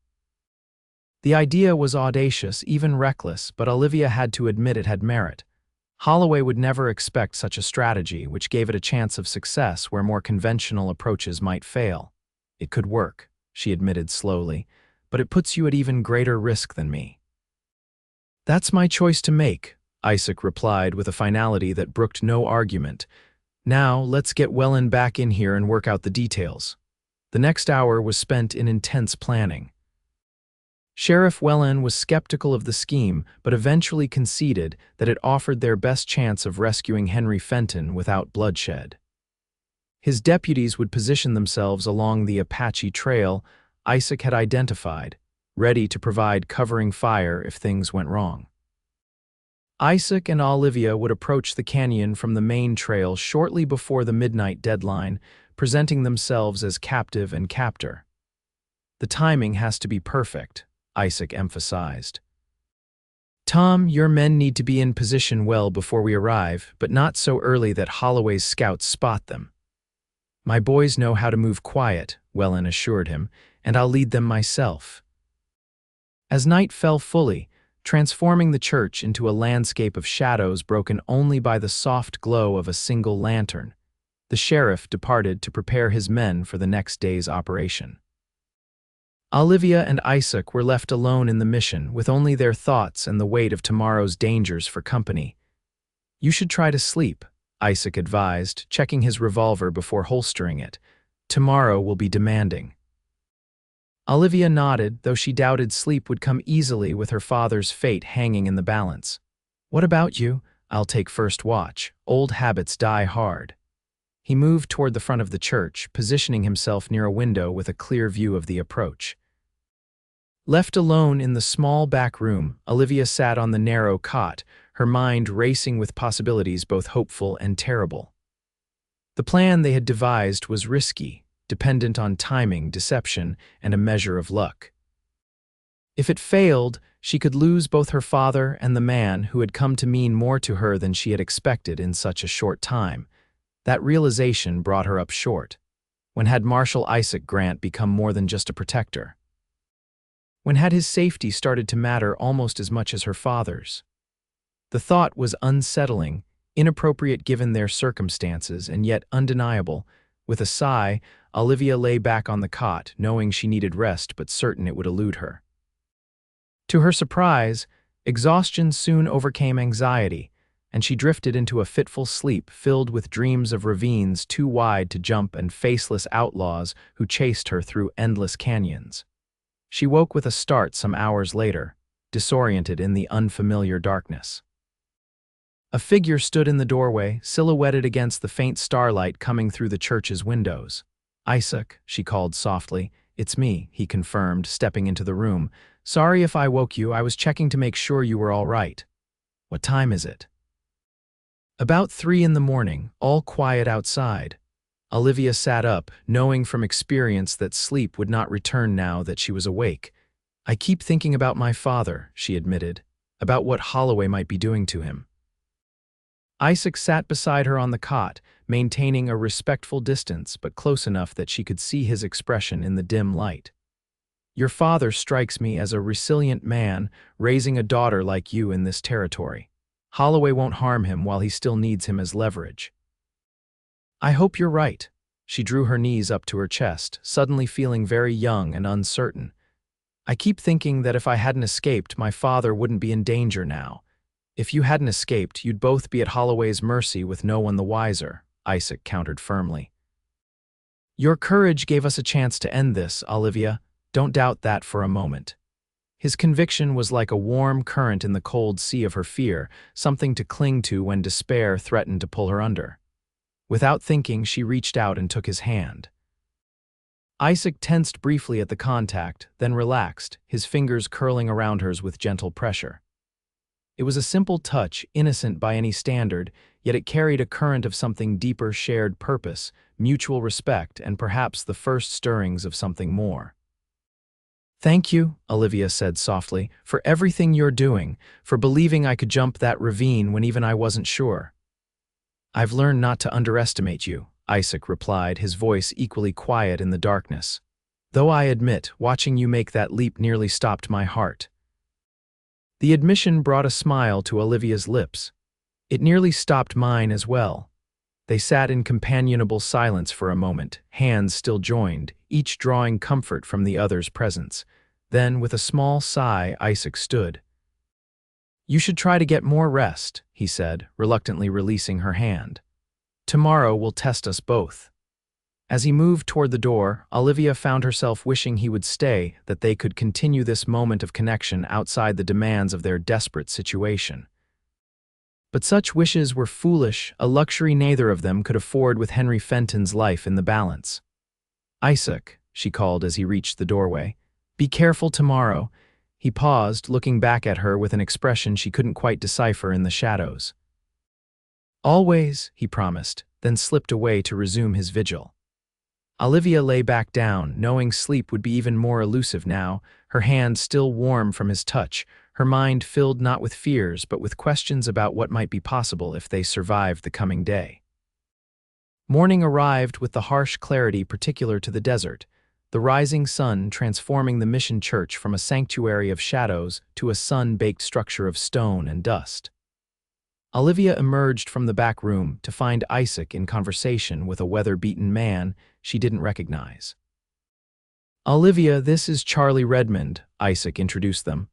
The idea was audacious, even reckless, but Olivia had to admit it had merit. Holloway would never expect such a strategy, which gave it a chance of success where more conventional approaches might fail. "It could work," she admitted slowly, "but it puts you at even greater risk than me." "That's my choice to make," Isaac replied with a finality that brooked no argument. "Now, let's get Wellan back in here and work out the details." The next hour was spent in intense planning. Sheriff Wellan was skeptical of the scheme, but eventually conceded that it offered their best chance of rescuing Henry Fenton without bloodshed. His deputies would position themselves along the Apache Trail Isaac had identified, ready to provide covering fire if things went wrong. Isaac and Olivia would approach the canyon from the main trail shortly before the midnight deadline, presenting themselves as captive and captor. "The timing has to be perfect," Isaac emphasized. "Tom, your men need to be in position well before we arrive, but not so early that Holloway's scouts spot them." "My boys know how to move quiet," Wellan assured him, "and I'll lead them myself." As night fell fully, transforming the church into a landscape of shadows broken only by the soft glow of a single lantern, the sheriff departed to prepare his men for the next day's operation. Olivia and Isaac were left alone in the mission, with only their thoughts and the weight of tomorrow's dangers for company. "You should try to sleep," Isaac advised, checking his revolver before holstering it. "Tomorrow will be demanding." Olivia nodded, though she doubted sleep would come easily with her father's fate hanging in the balance. "What about you?" "I'll take first watch. Old habits die hard." He moved toward the front of the church, positioning himself near a window with a clear view of the approach. Left alone in the small back room, Olivia sat on the narrow cot, her mind racing with possibilities both hopeful and terrible. The plan they had devised was risky, dependent on timing, deception, and a measure of luck. If it failed, She could lose both her father and the man who had come to mean more to her than she had expected in such a short time. That realization brought her up short. When had Marshal Isaac Grant become more than just a protector? When had his safety started to matter almost as much as her father's? The thought was unsettling, inappropriate given their circumstances, and yet undeniable. With a sigh, Olivia lay back on the cot, knowing she needed rest but certain it would elude her. To her surprise, exhaustion soon overcame anxiety, and she drifted into a fitful sleep filled with dreams of ravines too wide to jump and faceless outlaws who chased her through endless canyons. She woke with a start some hours later, disoriented in the unfamiliar darkness. A figure stood in the doorway, silhouetted against the faint starlight coming through the church's windows. "Isaac," she called softly. "It's me," he confirmed, stepping into the room. "Sorry if I woke you, I was checking to make sure you were all right." "What time is it?" "About 3 in the morning, all quiet outside." Olivia sat up, knowing from experience that sleep would not return now that she was awake. "I keep thinking about my father," she admitted, "about what Holloway might be doing to him." Isaac sat beside her on the cot, maintaining a respectful distance but close enough that she could see his expression in the dim light. "Your father strikes me as a resilient man, raising a daughter like you in this territory. Holloway won't harm him while he still needs him as leverage." "I hope you're right." She drew her knees up to her chest, suddenly feeling very young and uncertain. "I keep thinking that if I hadn't escaped, my father wouldn't be in danger now. If you hadn't escaped, you'd both be at Holloway's mercy with no one the wiser," Isaac countered firmly. "Your courage gave us a chance to end this, Olivia. Don't doubt that for a moment." His conviction was like a warm current in the cold sea of her fear, something to cling to when despair threatened to pull her under. Without thinking, she reached out and took his hand. Isaac tensed briefly at the contact, then relaxed, his fingers curling around hers with gentle pressure. It was a simple touch, innocent by any standard, yet it carried a current of something deeper: shared purpose, mutual respect, and perhaps the first stirrings of something more. "Thank you," Olivia said softly, "for everything you're doing, for believing I could jump that ravine when even I wasn't sure." "I've learned not to underestimate you," Isaac replied, his voice equally quiet in the darkness. "Though I admit, watching you make that leap nearly stopped my heart." The admission brought a smile to Olivia's lips. "It nearly stopped mine as well." They sat in companionable silence for a moment, hands still joined, each drawing comfort from the other's presence. Then, with a small sigh, Isaac stood. "You should try to get more rest," he said, reluctantly releasing her hand. "Tomorrow will test us both." As he moved toward the door, Olivia found herself wishing he would stay, that they could continue this moment of connection outside the demands of their desperate situation. But such wishes were foolish, a luxury neither of them could afford with Henry Fenton's life in the balance. "Isaac," she called as he reached the doorway, "be careful tomorrow." He paused, looking back at her with an expression she couldn't quite decipher in the shadows. "Always," he promised, then slipped away to resume his vigil. Olivia lay back down, knowing sleep would be even more elusive now, her hand still warm from his touch, her mind filled not with fears but with questions about what might be possible if they survived the coming day. Morning arrived with the harsh clarity particular to the desert, the rising sun transforming the mission church from a sanctuary of shadows to a sun-baked structure of stone and dust. Olivia emerged from the back room to find Isaac in conversation with a weather-beaten man she didn't recognize. "Olivia, this is Charlie Redmond," Isaac introduced them.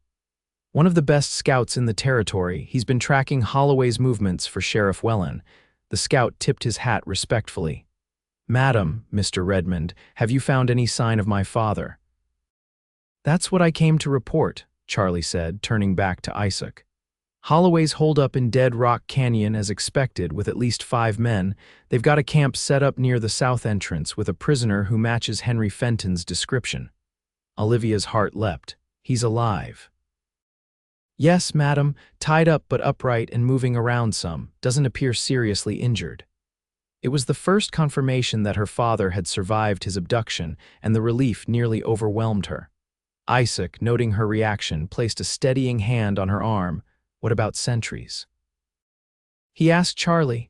"One of the best scouts in the territory. He's been tracking Holloway's movements for Sheriff Wellen." The scout tipped his hat respectfully. "Madam, Mr. Redmond, have you found any sign of my father?" "That's what I came to report," Charlie said, turning back to Isaac. "Holloway's holed up in Dead Rock Canyon as expected with at least 5 men. They've got a camp set up near the south entrance with a prisoner who matches Henry Fenton's description." Olivia's heart leapt. "He's alive?" "Yes, madam, tied up but upright and moving around some, doesn't appear seriously injured." It was the first confirmation that her father had survived his abduction, and the relief nearly overwhelmed her. Isaac, noting her reaction, placed a steadying hand on her arm. What about sentries? He asked Charlie.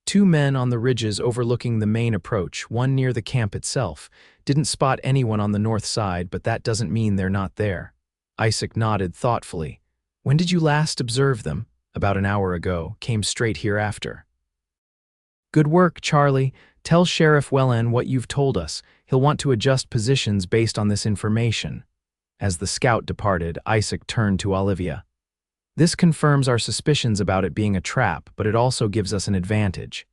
Two men on the ridges overlooking the main approach, one near the camp itself. Didn't spot anyone on the north side, but that doesn't mean they're not there. Isaac nodded thoughtfully. When did you last observe them? About an hour ago. Came straight here after. Good work, Charlie. Tell Sheriff Wellen what you've told us. He'll want to adjust positions based on this information. As the scout departed, Isaac turned to Olivia. This confirms our suspicions about it being a trap, but it also gives us an advantage.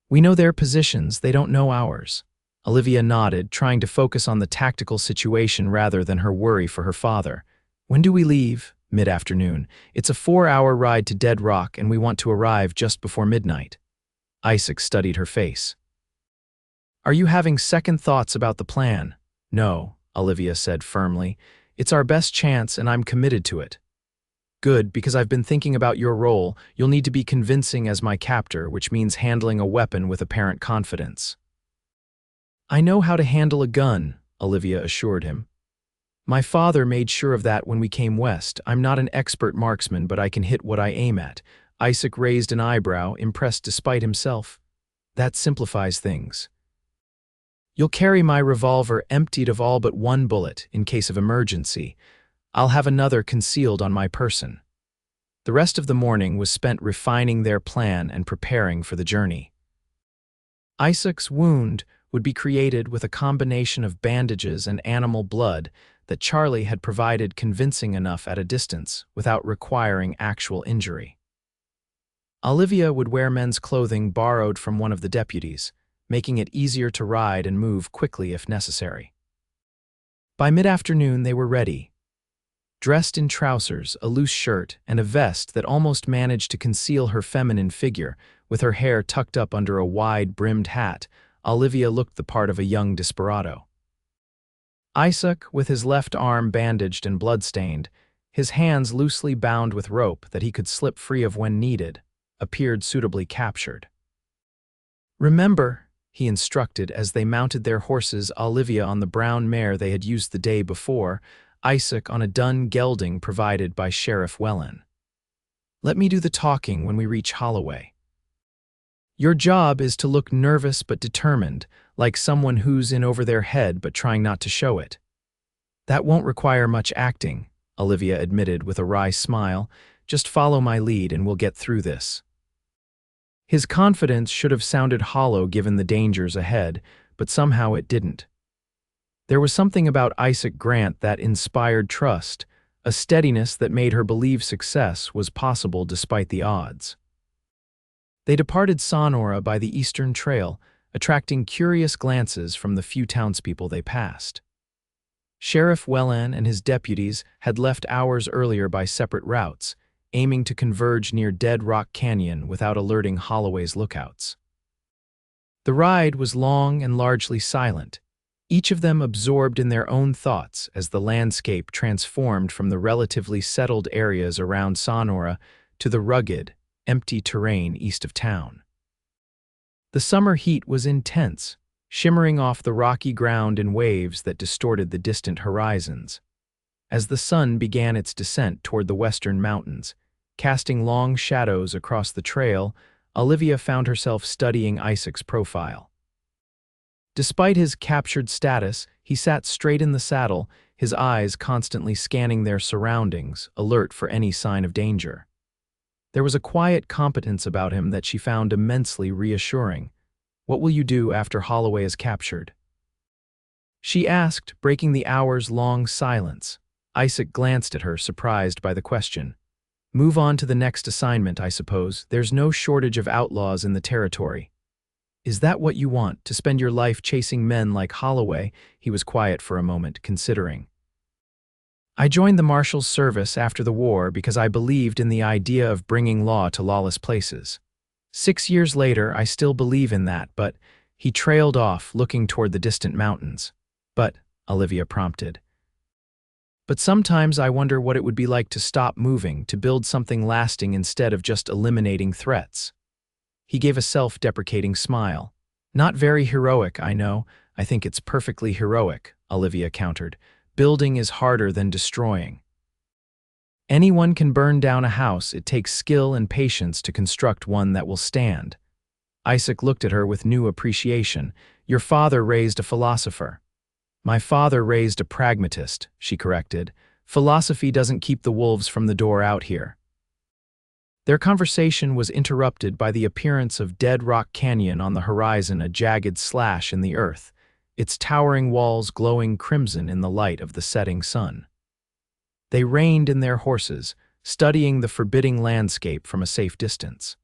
We know their positions, they don't know ours. Olivia nodded, trying to focus on the tactical situation rather than her worry for her father. When do we leave? Mid-afternoon. It's a 4-hour ride to Dead Rock, and we want to arrive just before midnight. Isaac studied her face. Are you having second thoughts about the plan? No, Olivia said firmly. It's our best chance, and I'm committed to it. Good, because I've been thinking about your role. You'll need to be convincing as my captor, which means handling a weapon with apparent confidence. I know how to handle a gun, Olivia assured him. My father made sure of that when we came west. I'm not an expert marksman, but I can hit what I aim at. Isaac raised an eyebrow, impressed despite himself. That simplifies things. You'll carry my revolver emptied of all but one bullet in case of emergency. I'll have another concealed on my person. The rest of the morning was spent refining their plan and preparing for the journey. Isaac's wound would be created with a combination of bandages and animal blood that Charlie had provided convincing enough at a distance without requiring actual injury. Olivia would wear men's clothing borrowed from one of the deputies, making it easier to ride and move quickly if necessary. By mid-afternoon they were ready. Dressed in trousers, a loose shirt, and a vest that almost managed to conceal her feminine figure, with her hair tucked up under a wide-brimmed hat, Olivia looked the part of a young desperado. Isaac, with his left arm bandaged and blood-stained, his hands loosely bound with rope that he could slip free of when needed, appeared suitably captured. Remember, he instructed as they mounted their horses, Olivia on the brown mare they had used the day before, Isaac on a dun gelding provided by Sheriff Wellen. Let me do the talking when we reach Holloway. Your job is to look nervous but determined, like someone who's in over their head but trying not to show it. That won't require much acting, Olivia admitted with a wry smile. Just follow my lead and we'll get through this. His confidence should have sounded hollow given the dangers ahead, but somehow it didn't. There was something about Isaac Grant that inspired trust, a steadiness that made her believe success was possible despite the odds. They departed Sonora by the Eastern Trail, attracting curious glances from the few townspeople they passed. Sheriff Wellen and his deputies had left hours earlier by separate routes, aiming to converge near Dead Rock Canyon without alerting Holloway's lookouts. The ride was long and largely silent, each of them absorbed in their own thoughts as the landscape transformed from the relatively settled areas around Sonora to the rugged, empty terrain east of town. The summer heat was intense, shimmering off the rocky ground in waves that distorted the distant horizons. As the sun began its descent toward the western mountains, casting long shadows across the trail, Olivia found herself studying Isaac's profile. Despite his captured status, he sat straight in the saddle, his eyes constantly scanning their surroundings, alert for any sign of danger. There was a quiet competence about him that she found immensely reassuring. What will you do after Holloway is captured? She asked, breaking the hours-long silence. Isaac glanced at her, surprised by the question. Move on to the next assignment, I suppose. There's no shortage of outlaws in the territory. Is that what you want, to spend your life chasing men like Holloway? He was quiet for a moment, considering. I joined the Marshal's service after the war because I believed in the idea of bringing law to lawless places. 6 years later, I still believe in that, but he trailed off, looking toward the distant mountains. But, Olivia prompted. But sometimes I wonder what it would be like to stop moving, to build something lasting instead of just eliminating threats. He gave a self-deprecating smile. Not very heroic, I know. I think it's perfectly heroic, Olivia countered. Building is harder than destroying. Anyone can burn down a house. It takes skill and patience to construct one that will stand. Isaac looked at her with new appreciation. Your father raised a philosopher. My father raised a pragmatist, she corrected. Philosophy doesn't keep the wolves from the door out here. Their conversation was interrupted by the appearance of Dead Rock Canyon on the horizon, a jagged slash in the earth, its towering walls glowing crimson in the light of the setting sun. They reined in their horses, studying the forbidding landscape from a safe distance.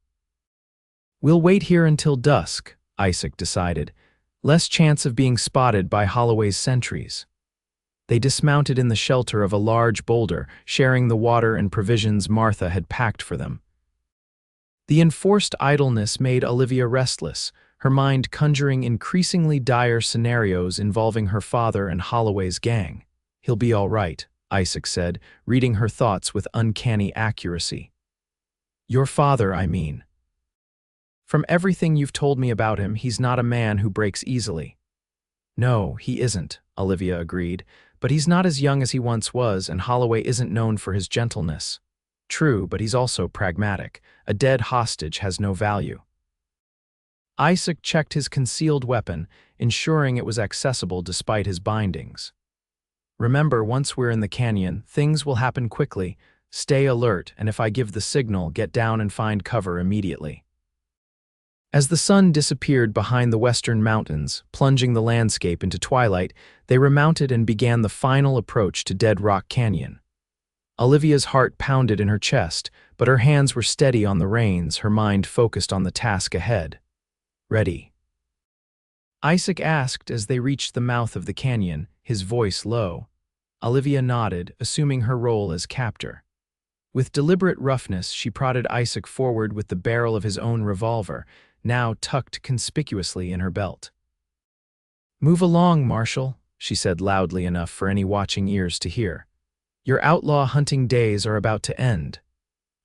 We'll wait here until dusk, Isaac decided. Less chance of being spotted by Holloway's sentries. They dismounted in the shelter of a large boulder, sharing the water and provisions Martha had packed for them. The enforced idleness made Olivia restless, her mind conjuring increasingly dire scenarios involving her father and Holloway's gang. He'll be all right, Isaac said, reading her thoughts with uncanny accuracy. Your father, I mean. From everything you've told me about him, he's not a man who breaks easily. No, he isn't, Olivia agreed, but he's not as young as he once was, and Holloway isn't known for his gentleness. True, but he's also pragmatic. A dead hostage has no value. Isaac checked his concealed weapon, ensuring it was accessible despite his bindings. Remember, once we're in the canyon, things will happen quickly. Stay alert, and if I give the signal, get down and find cover immediately. As the sun disappeared behind the western mountains, plunging the landscape into twilight, they remounted and began the final approach to Dead Rock Canyon. Olivia's heart pounded in her chest, but her hands were steady on the reins, her mind focused on the task ahead. Ready? Isaac asked as they reached the mouth of the canyon, his voice low. Olivia nodded, assuming her role as captor. With deliberate roughness, she prodded Isaac forward with the barrel of his own revolver, now tucked conspicuously in her belt. Move along, Marshal, she said loudly enough for any watching ears to hear. Your outlaw hunting days are about to end.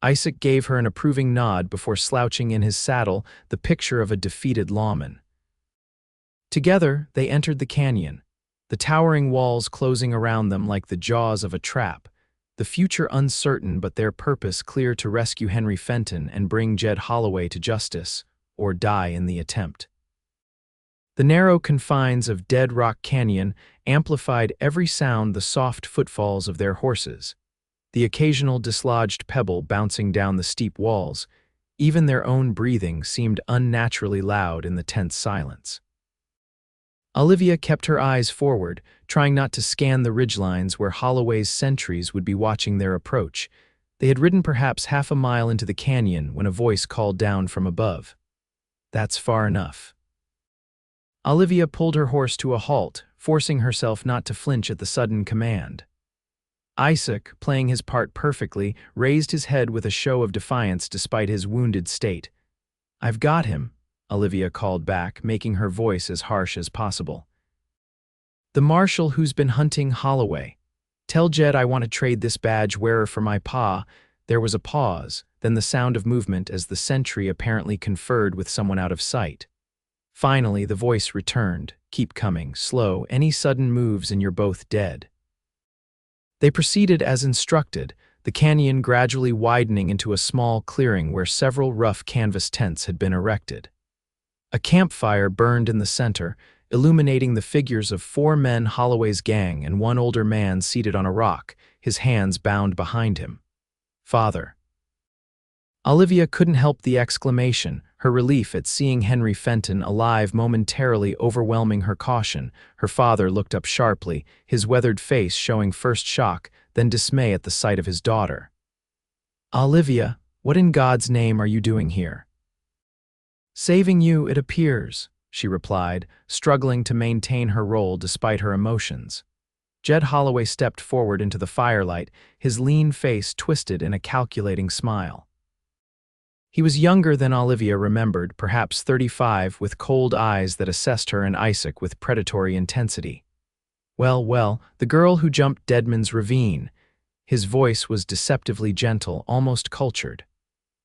Isaac gave her an approving nod before slouching in his saddle, the picture of a defeated lawman. Together, they entered the canyon, the towering walls closing around them like the jaws of a trap, the future uncertain but their purpose clear to rescue Henry Fenton and bring Jed Holloway to justice, or die in the attempt. The narrow confines of Dead Rock Canyon amplified every sound, the soft footfalls of their horses, the occasional dislodged pebble bouncing down the steep walls. Even their own breathing seemed unnaturally loud in the tense silence. Olivia kept her eyes forward, trying not to scan the ridgelines where Holloway's sentries would be watching their approach. They had ridden perhaps half a mile into the canyon when a voice called down from above. That's far enough. Olivia pulled her horse to a halt, forcing herself not to flinch at the sudden command. Isaac, playing his part perfectly, raised his head with a show of defiance despite his wounded state. I've got him, Olivia called back, making her voice as harsh as possible. The marshal who's been hunting Holloway. Tell Jed I want to trade this badge wearer for my pa. There was a pause, then the sound of movement as the sentry apparently conferred with someone out of sight. Finally, the voice returned. Keep coming, slow. Any sudden moves and you're both dead. They proceeded as instructed, the canyon gradually widening into a small clearing where several rough canvas tents had been erected. A campfire burned in the center, illuminating the figures of 4 men Holloway's gang and one older man seated on a rock, his hands bound behind him. Father. Olivia couldn't help the exclamation, her relief at seeing Henry Fenton alive momentarily overwhelming her caution. Her father looked up sharply, his weathered face showing first shock, then dismay at the sight of his daughter. Olivia, what in God's name are you doing here? Saving you, it appears, she replied, struggling to maintain her role despite her emotions. Jed Holloway stepped forward into the firelight, his lean face twisted in a calculating smile. He was younger than Olivia remembered, perhaps 35, with cold eyes that assessed her and Isaac with predatory intensity. Well, the girl who jumped Deadman's Ravine. His voice was deceptively gentle, almost cultured.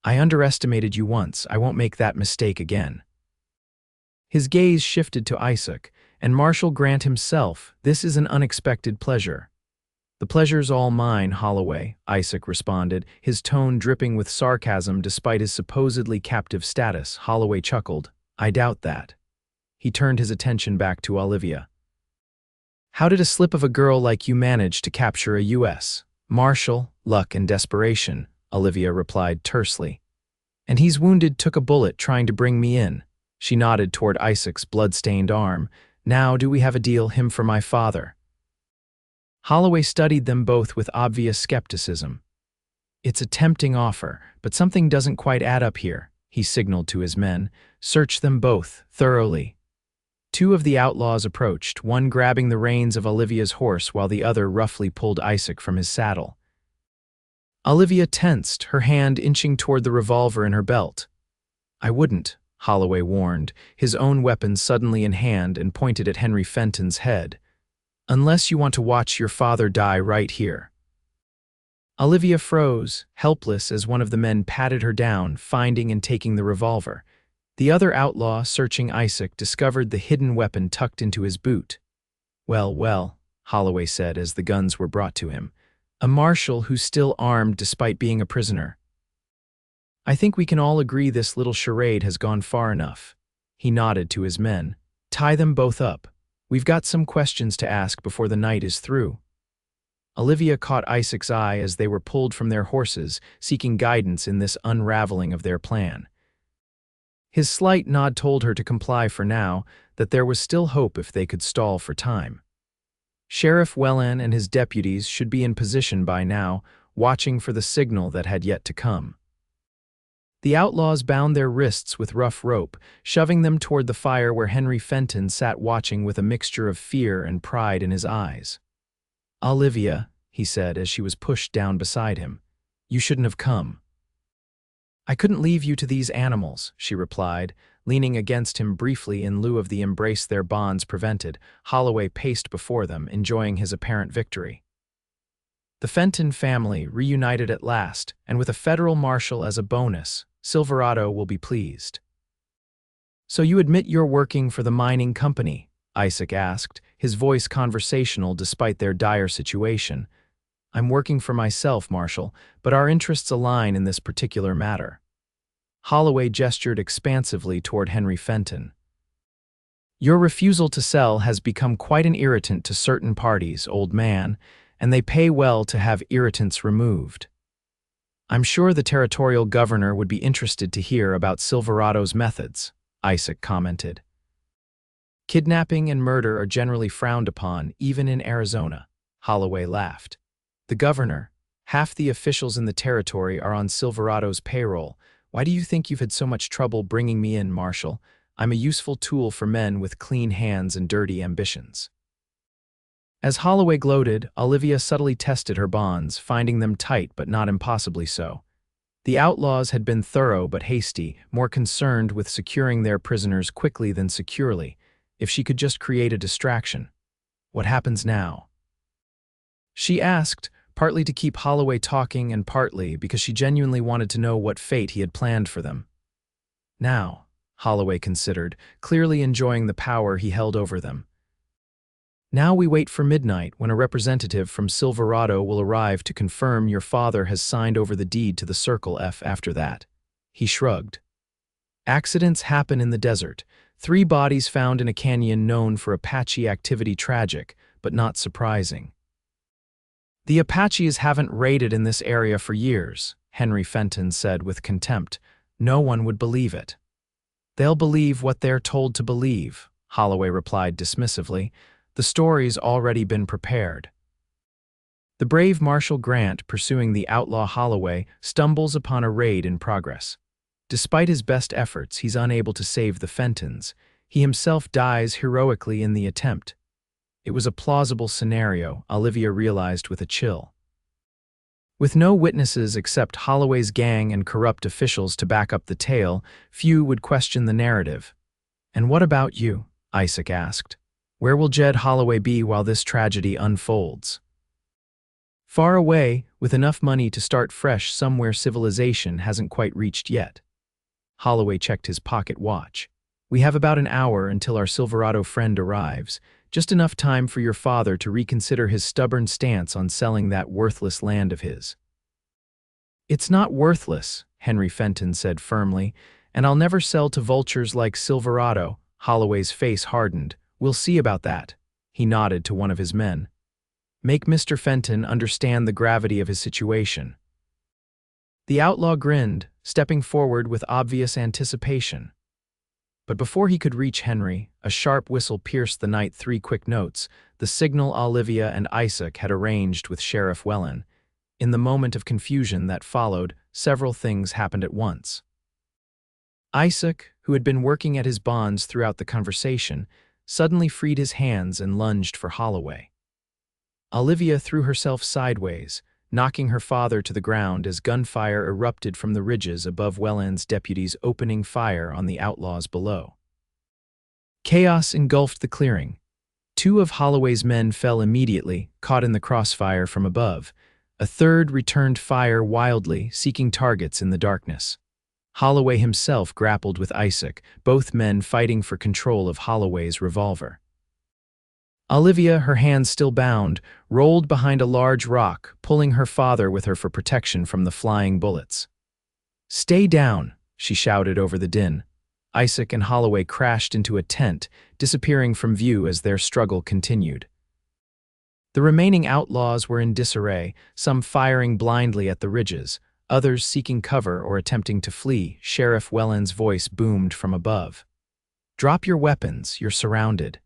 I underestimated you once. I won't make that mistake again. His gaze shifted to Isaac, And Marshal Grant himself, this is an unexpected pleasure. The pleasure's all mine, Holloway, Isaac responded, his tone dripping with sarcasm despite his supposedly captive status. Holloway chuckled. I doubt that. He turned his attention back to Olivia. How did a slip of a girl like you manage to capture a U.S. Marshal? Luck and desperation, Olivia replied tersely. And he's wounded, took a bullet trying to bring me in. She nodded toward Isaac's blood-stained arm. Now do we have a deal, him for my father? Holloway studied them both with obvious skepticism. It's a tempting offer, but something doesn't quite add up here, he signaled to his men. Search them both, thoroughly. Two of the outlaws approached, one grabbing the reins of Olivia's horse while the other roughly pulled Isaac from his saddle. Olivia tensed, her hand inching toward the revolver in her belt. I wouldn't, Holloway warned, his own weapon suddenly in hand and pointed at Henry Fenton's head. Unless you want to watch your father die right here. Olivia froze, helpless as one of the men patted her down, finding and taking the revolver. The other outlaw, searching Isaac, discovered the hidden weapon tucked into his boot. Well, well, Holloway said as the guns were brought to him. A marshal who's still armed despite being a prisoner. I think we can all agree this little charade has gone far enough. He nodded to his men. Tie them both up. We've got some questions to ask before the night is through. Olivia caught Isaac's eye as they were pulled from their horses, seeking guidance in this unraveling of their plan. His slight nod told her to comply for now, that there was still hope if they could stall for time. Sheriff Wellen and his deputies should be in position by now, watching for the signal that had yet to come. The outlaws bound their wrists with rough rope, shoving them toward the fire where Henry Fenton sat watching with a mixture of fear and pride in his eyes. Olivia, he said as she was pushed down beside him, you shouldn't have come. I couldn't leave you to these animals, she replied, leaning against him briefly in lieu of the embrace their bonds prevented. Holloway paced before them, enjoying his apparent victory. The Fenton family reunited at last, and with a federal marshal as a bonus, Silverado will be pleased. So you admit you're working for the mining company? Isaac asked, his voice conversational despite their dire situation. I'm working for myself, Marshal, but our interests align in this particular matter. Holloway gestured expansively toward Henry Fenton. Your refusal to sell has become quite an irritant to certain parties, old man, and they pay well to have irritants removed. I'm sure the territorial governor would be interested to hear about Silverado's methods, Isaac commented. Kidnapping and murder are generally frowned upon, even in Arizona, Holloway laughed. The governor, half the officials in the territory are on Silverado's payroll. Why do you think you've had so much trouble bringing me in, Marshal? I'm a useful tool for men with clean hands and dirty ambitions. As Holloway gloated, Olivia subtly tested her bonds, finding them tight but not impossibly so. The outlaws had been thorough but hasty, more concerned with securing their prisoners quickly than securely. If she could just create a distraction. What happens now? She asked, partly to keep Holloway talking and partly because she genuinely wanted to know what fate he had planned for them. Now, Holloway considered, clearly enjoying the power he held over them. Now we wait for midnight when a representative from Silverado will arrive to confirm your father has signed over the deed to the Circle F after that. He shrugged. Accidents happen in the desert. 3 bodies found in a canyon known for Apache activity tragic, but not surprising. The Apaches haven't raided in this area for years, Henry Fenton said with contempt. No one would believe it. They'll believe what they're told to believe, Holloway replied dismissively. The story's already been prepared. The brave Marshal Grant, pursuing the outlaw Holloway, stumbles upon a raid in progress. Despite his best efforts, he's unable to save the Fentons. He himself dies heroically in the attempt. It was a plausible scenario, Olivia realized with a chill. With no witnesses except Holloway's gang and corrupt officials to back up the tale, few would question the narrative. And what about you? Isaac asked. Where will Jed Holloway be while this tragedy unfolds? Far away, with enough money to start fresh somewhere civilization hasn't quite reached yet. Holloway checked his pocket watch. We have about an hour until our Silverado friend arrives, just enough time for your father to reconsider his stubborn stance on selling that worthless land of his." "It's not worthless," Henry Fenton said firmly, "and I'll never sell to vultures like Silverado." Holloway's face hardened. "We'll see about that." He nodded to one of his men. "Make Mr. Fenton understand the gravity of his situation." The outlaw grinned, stepping forward with obvious anticipation. But before he could reach Henry, a sharp whistle pierced the night. 3 quick notes, the signal Olivia and Isaac had arranged with Sheriff Wellen. In the moment of confusion that followed, several things happened at once. Isaac, who had been working at his bonds throughout the conversation, suddenly freed his hands and lunged for Holloway. Olivia threw herself sideways, knocking her father to the ground as gunfire erupted from the ridges above Welland's deputies, opening fire on the outlaws below. Chaos engulfed the clearing. 2 of Holloway's men fell immediately, caught in the crossfire from above. A third returned fire wildly, seeking targets in the darkness. Holloway himself grappled with Isaac, both men fighting for control of Holloway's revolver. Olivia, her hands still bound, rolled behind a large rock, pulling her father with her for protection from the flying bullets. "Stay down," she shouted over the din. Isaac and Holloway crashed into a tent, disappearing from view as their struggle continued. The remaining outlaws were in disarray, some firing blindly at the ridges, others seeking cover or attempting to flee. Sheriff Welland's voice boomed from above. "Drop your weapons, you're surrounded."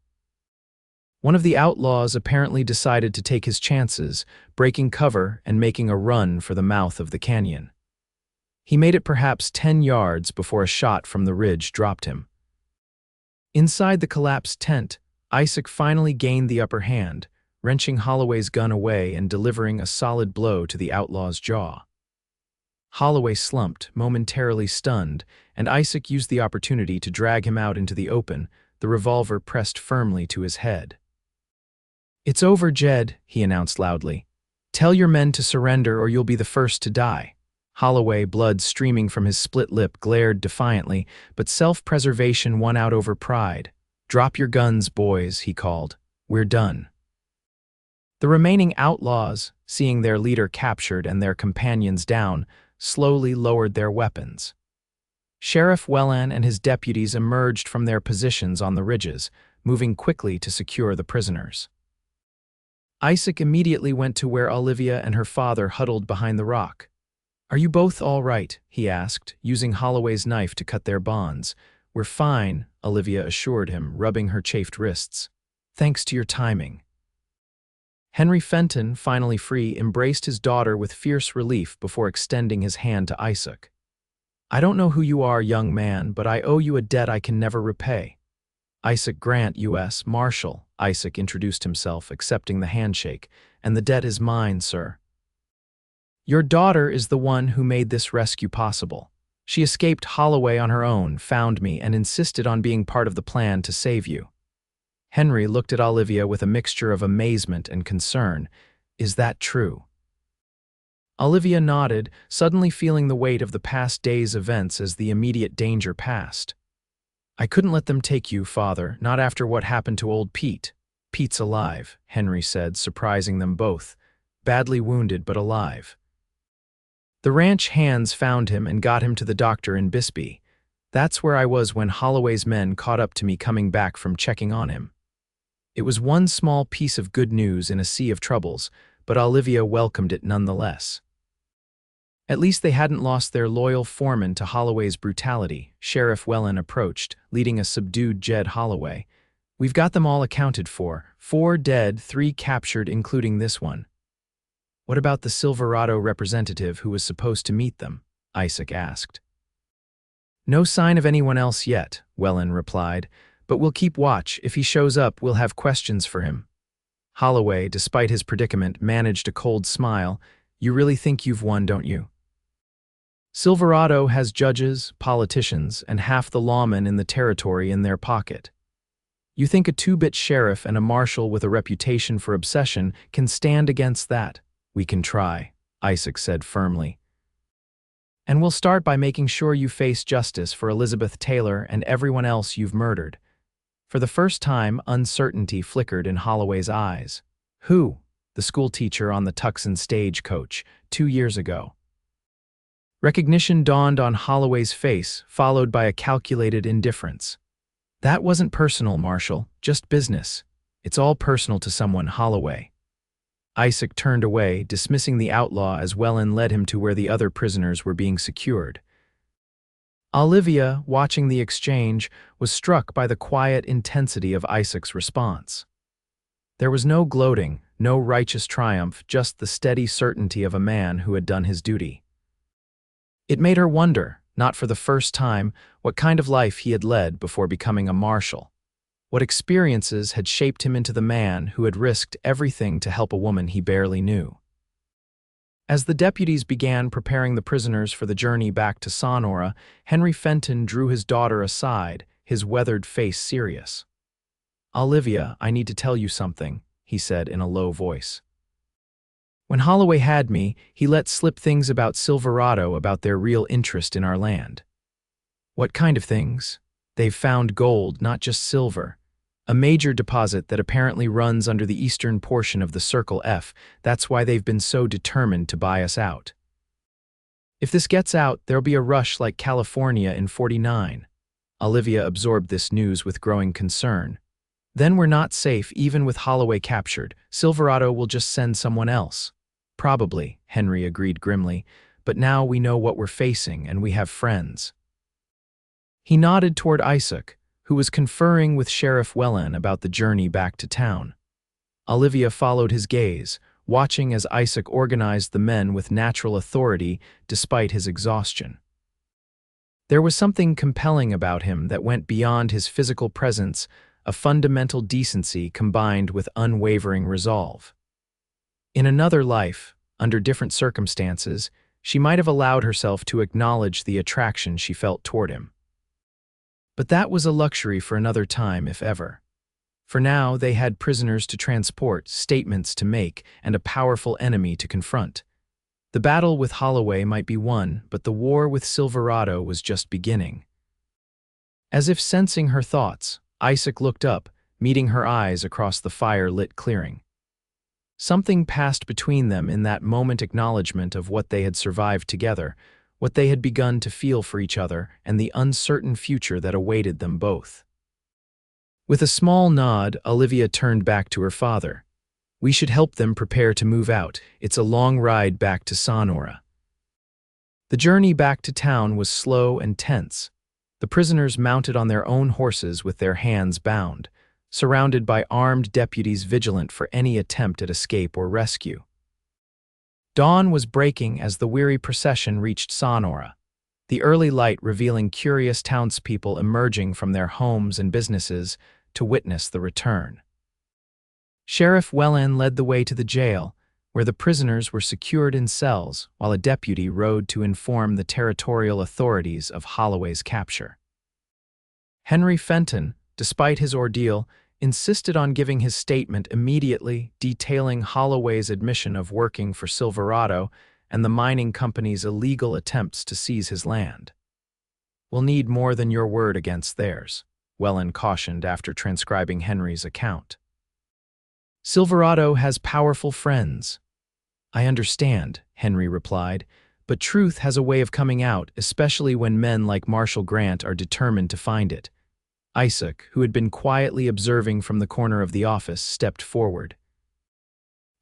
One of the outlaws apparently decided to take his chances, breaking cover and making a run for the mouth of the canyon. He made it perhaps 10 yards before a shot from the ridge dropped him. Inside the collapsed tent, Isaac finally gained the upper hand, wrenching Holloway's gun away and delivering a solid blow to the outlaw's jaw. Holloway slumped, momentarily stunned, and Isaac used the opportunity to drag him out into the open, the revolver pressed firmly to his head. "It's over, Jed," he announced loudly. "Tell your men to surrender or you'll be the first to die." Holloway, blood streaming from his split lip, glared defiantly, but self-preservation won out over pride. "Drop your guns, boys," he called. "We're done." The remaining outlaws, seeing their leader captured and their companions down, slowly lowered their weapons. Sheriff Welland and his deputies emerged from their positions on the ridges, moving quickly to secure the prisoners. Isaac immediately went to where Olivia and her father huddled behind the rock. "Are you both all right?" he asked, using Holloway's knife to cut their bonds. "We're fine," Olivia assured him, rubbing her chafed wrists. "Thanks to your timing." Henry Fenton, finally free, embraced his daughter with fierce relief before extending his hand to Isaac. "I don't know who you are, young man, but I owe you a debt I can never repay." "Isaac Grant, U.S. Marshal," Isaac introduced himself, accepting the handshake. "And the debt is mine, sir." "Your daughter is the one who made this rescue possible. She escaped Holloway on her own, found me, and insisted on being part of the plan to save you." Henry looked at Olivia with a mixture of amazement and concern. "Is that true?" Olivia nodded, suddenly feeling the weight of the past day's events as the immediate danger passed. "I couldn't let them take you, father, not after what happened to old Pete." "Pete's alive," Henry said, surprising them both. "Badly wounded, but alive. The ranch hands found him and got him to the doctor in Bisbee. That's where I was when Holloway's men caught up to me coming back from checking on him." It was one small piece of good news in a sea of troubles, but Olivia welcomed it nonetheless. At least they hadn't lost their loyal foreman to Holloway's brutality. Sheriff Welland approached, leading a subdued Jed Holloway. "We've got them all accounted for. 4 dead, 3 captured, including this one." "What about the Silverado representative who was supposed to meet them?" Isaac asked. "No sign of anyone else yet," Welland replied, "but we'll keep watch. If he shows up, we'll have questions for him." Holloway, despite his predicament, managed a cold smile. "You really think you've won, don't you? Silverado has judges, politicians, and half the lawmen in the territory in their pocket. You think a 2-bit sheriff and a marshal with a reputation for obsession can stand against that?" "We can try," Isaac said firmly. And we'll start by making sure you face justice for Elizabeth Taylor and everyone else you've murdered." For the first time, uncertainty flickered in Holloway's eyes. "Who?" "The schoolteacher on the Tucson stagecoach, 2 years ago." Recognition dawned on Holloway's face, followed by a calculated indifference. "That wasn't personal, Marshal, just business. It's all personal to someone, Holloway." Isaac turned away, dismissing the outlaw as Wellen led him to where the other prisoners were being secured. Olivia, watching the exchange, was struck by the quiet intensity of Isaac's response. There was no gloating, no righteous triumph, just the steady certainty of a man who had done his duty. It made her wonder, not for the first time, what kind of life he had led before becoming a marshal. What experiences had shaped him into the man who had risked everything to help a woman he barely knew. As the deputies began preparing the prisoners for the journey back to Sonora, Henry Fenton drew his daughter aside, his weathered face serious. "Olivia, I need to tell you something," he said in a low voice. "When Holloway had me, he let slip things about Silverado, about their real interest in our land." "What kind of things?" "They've found gold, not just silver. A major deposit that apparently runs under the eastern portion of the Circle F. That's why they've been so determined to buy us out. If this gets out, there'll be a rush like California in '49. Olivia absorbed this news with growing concern. "Then we're not safe even with Holloway captured. Silverado will just send someone else." "Probably," Henry agreed grimly, "but now we know what we're facing and we have friends." He nodded toward Isaac, who was conferring with Sheriff Wellen about the journey back to town. Olivia followed his gaze, watching as Isaac organized the men with natural authority despite his exhaustion. There was something compelling about him that went beyond his physical presence, a fundamental decency combined with unwavering resolve. In another life, under different circumstances, she might have allowed herself to acknowledge the attraction she felt toward him. But that was a luxury for another time, if ever. For now, they had prisoners to transport, statements to make, and a powerful enemy to confront. The battle with Holloway might be won, but the war with Silverado was just beginning. As if sensing her thoughts, Isaac looked up, meeting her eyes across the fire-lit clearing. Something passed between them in that moment, acknowledgement of what they had survived together, what they had begun to feel for each other, and the uncertain future that awaited them both. With a small nod, Olivia turned back to her father. "We should help them prepare to move out. It's a long ride back to Sonora." The journey back to town was slow and tense. The prisoners mounted on their own horses with their hands bound, surrounded by armed deputies vigilant for any attempt at escape or rescue. Dawn was breaking as the weary procession reached Sonora, the early light revealing curious townspeople emerging from their homes and businesses to witness the return. Sheriff Wellen led the way to the jail, where the prisoners were secured in cells while a deputy rode to inform the territorial authorities of Holloway's capture. Henry Fenton, despite his ordeal, insisted on giving his statement immediately, detailing Holloway's admission of working for Silverado and the mining company's illegal attempts to seize his land. "We'll need more than your word against theirs," Wellen cautioned after transcribing Henry's account. "Silverado has powerful friends." "I understand," Henry replied, "but truth has a way of coming out, especially when men like Marshal Grant are determined to find it." Isaac, who had been quietly observing from the corner of the office, stepped forward.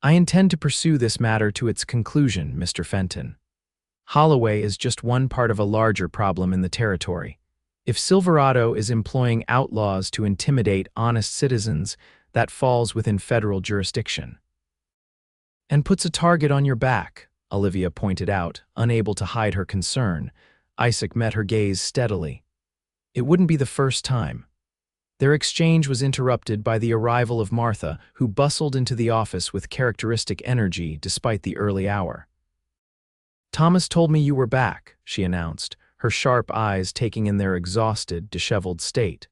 "I intend to pursue this matter to its conclusion, Mr. Fenton. Holloway is just one part of a larger problem in the territory. If Silverado is employing outlaws to intimidate honest citizens, that falls within federal jurisdiction." "And puts a target on your back," Olivia pointed out, unable to hide her concern. Isaac met her gaze steadily. It wouldn't be the first time. Their exchange was interrupted by the arrival of Martha, who bustled into the office with characteristic energy despite the early hour. "Thomas told me you were back," she announced, her sharp eyes taking in their exhausted, disheveled state.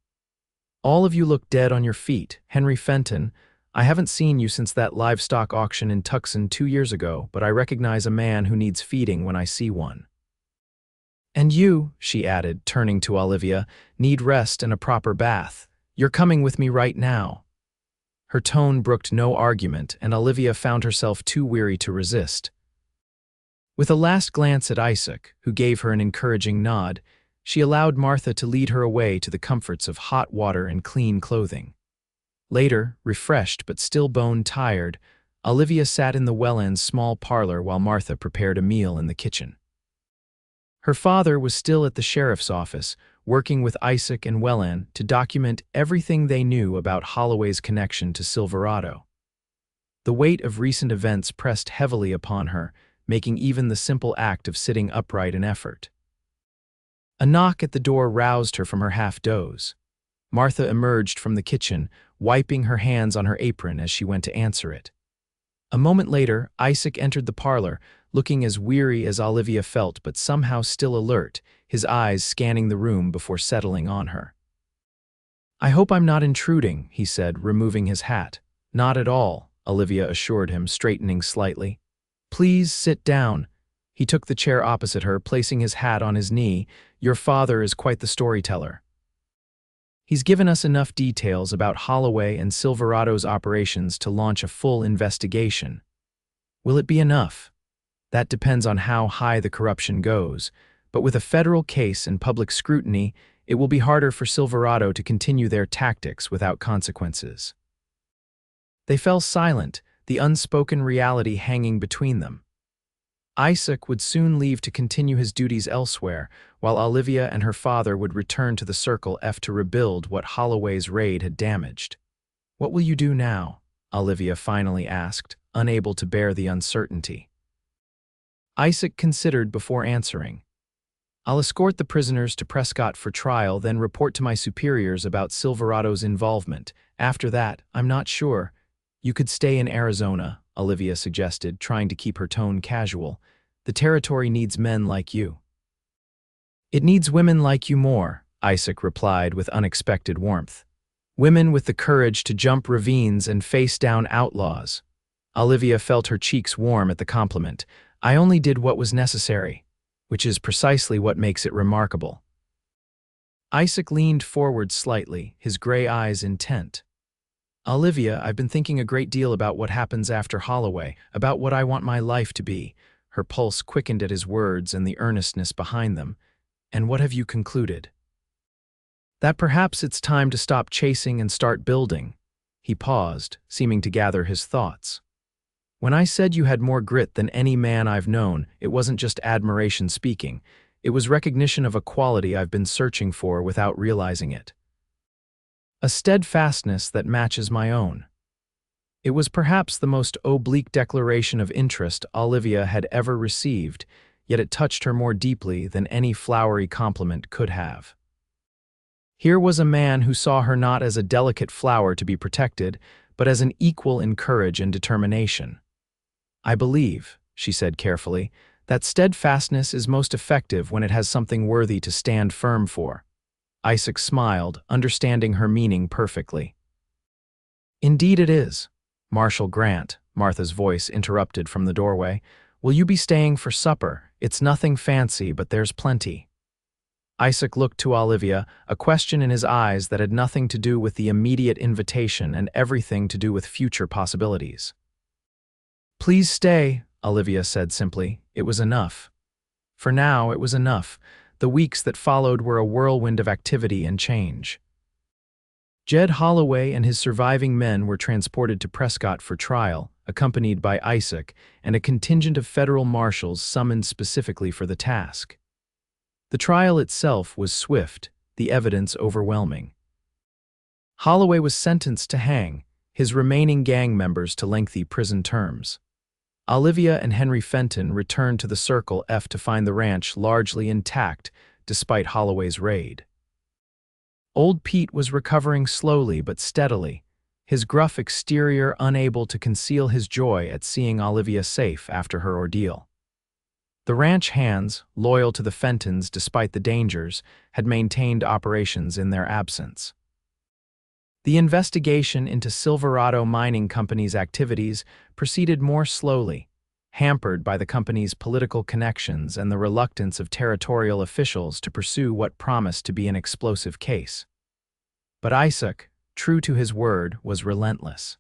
"All of you look dead on your feet. Henry Fenton, I haven't seen you since that livestock auction in Tucson 2 years ago, but I recognize a man who needs feeding when I see one." And you, she added, turning to Olivia, need rest and a proper bath. You're coming with me right now. Her tone brooked no argument, and Olivia found herself too weary to resist. With a last glance at Isaac, who gave her an encouraging nod, she allowed Martha to lead her away to the comforts of hot water and clean clothing. Later, refreshed but still bone-tired, Olivia sat in the Welland's small parlor while Martha prepared a meal in the kitchen. Her father was still at the sheriff's office, working with Isaac and Welland to document everything they knew about Holloway's connection to Silverado. The weight of recent events pressed heavily upon her, making even the simple act of sitting upright an effort. A knock at the door roused her from her half-doze. Martha emerged from the kitchen, wiping her hands on her apron as she went to answer it. A moment later, Isaac entered the parlor, looking as weary as Olivia felt but somehow still alert, his eyes scanning the room before settling on her. "I hope I'm not intruding," he said, removing his hat. "Not at all," Olivia assured him, straightening slightly. "Please sit down." He took the chair opposite her, placing his hat on his knee. "Your father is quite the storyteller. He's given us enough details about Holloway and Silverado's operations to launch a full investigation. Will it be enough? That depends on how high the corruption goes, but with a federal case and public scrutiny, it will be harder for Silverado to continue their tactics without consequences." They fell silent, the unspoken reality hanging between them. Isaac would soon leave to continue his duties elsewhere, while Olivia and her father would return to the Circle F to rebuild what Holloway's raid had damaged. "What will you do now?" Olivia finally asked, unable to bear the uncertainty. Isaac considered before answering. "I'll escort the prisoners to Prescott for trial, then report to my superiors about Silverado's involvement. After that, I'm not sure. You could stay in Arizona," Olivia suggested, trying to keep her tone casual. "The territory needs men like you." "It needs women like you more," Isaac replied with unexpected warmth. "Women with the courage to jump ravines and face down outlaws." Olivia felt her cheeks warm at the compliment. "I only did what was necessary," which is precisely what makes it remarkable. Isaac leaned forward slightly, his gray eyes intent. "Olivia, I've been thinking a great deal about what happens after Holloway, about what I want my life to be." Her pulse quickened at his words and the earnestness behind them. "And what have you concluded?" "That perhaps it's time to stop chasing and start building." He paused, seeming to gather his thoughts. "When I said you had more grit than any man I've known, it wasn't just admiration speaking. It was recognition of a quality I've been searching for without realizing it. A steadfastness that matches my own." It was perhaps the most oblique declaration of interest Olivia had ever received, yet it touched her more deeply than any flowery compliment could have. Here was a man who saw her not as a delicate flower to be protected, but as an equal in courage and determination. "I believe," she said carefully, "that steadfastness is most effective when it has something worthy to stand firm for." Isaac smiled, understanding her meaning perfectly. "Indeed it is." "Marshal Grant," Martha's voice interrupted from the doorway, "will you be staying for supper? It's nothing fancy, but there's plenty." Isaac looked to Olivia, a question in his eyes that had nothing to do with the immediate invitation and everything to do with future possibilities. "Please stay," Olivia said simply. It was enough. For now, it was enough. The weeks that followed were a whirlwind of activity and change. Jed Holloway and his surviving men were transported to Prescott for trial, accompanied by Isaac and a contingent of federal marshals summoned specifically for the task. The trial itself was swift, the evidence overwhelming. Holloway was sentenced to hang, his remaining gang members to lengthy prison terms. Olivia and Henry Fenton returned to the Circle F to find the ranch largely intact despite Holloway's raid. Old Pete was recovering slowly but steadily, his gruff exterior unable to conceal his joy at seeing Olivia safe after her ordeal. The ranch hands, loyal to the Fentons despite the dangers, had maintained operations in their absence. The investigation into Silverado Mining Company's activities proceeded more slowly. hampered by the company's political connections and the reluctance of territorial officials to pursue what promised to be an explosive case. But Isaac, true to his word, was relentless.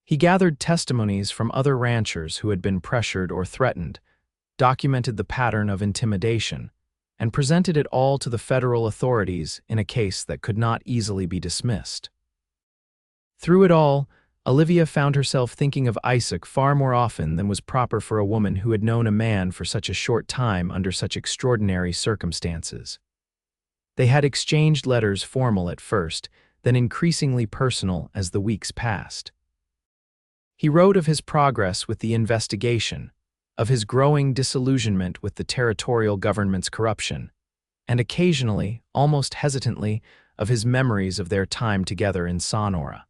He gathered testimonies from other ranchers who had been pressured or threatened, documented the pattern of intimidation, and presented it all to the federal authorities in a case that could not easily be dismissed. Through it all, Olivia found herself thinking of Isaac far more often than was proper for a woman who had known a man for such a short time under such extraordinary circumstances. They had exchanged letters, formal at first, then increasingly personal as the weeks passed. He wrote of his progress with the investigation, of his growing disillusionment with the territorial government's corruption, and occasionally, almost hesitantly, of his memories of their time together in Sonora.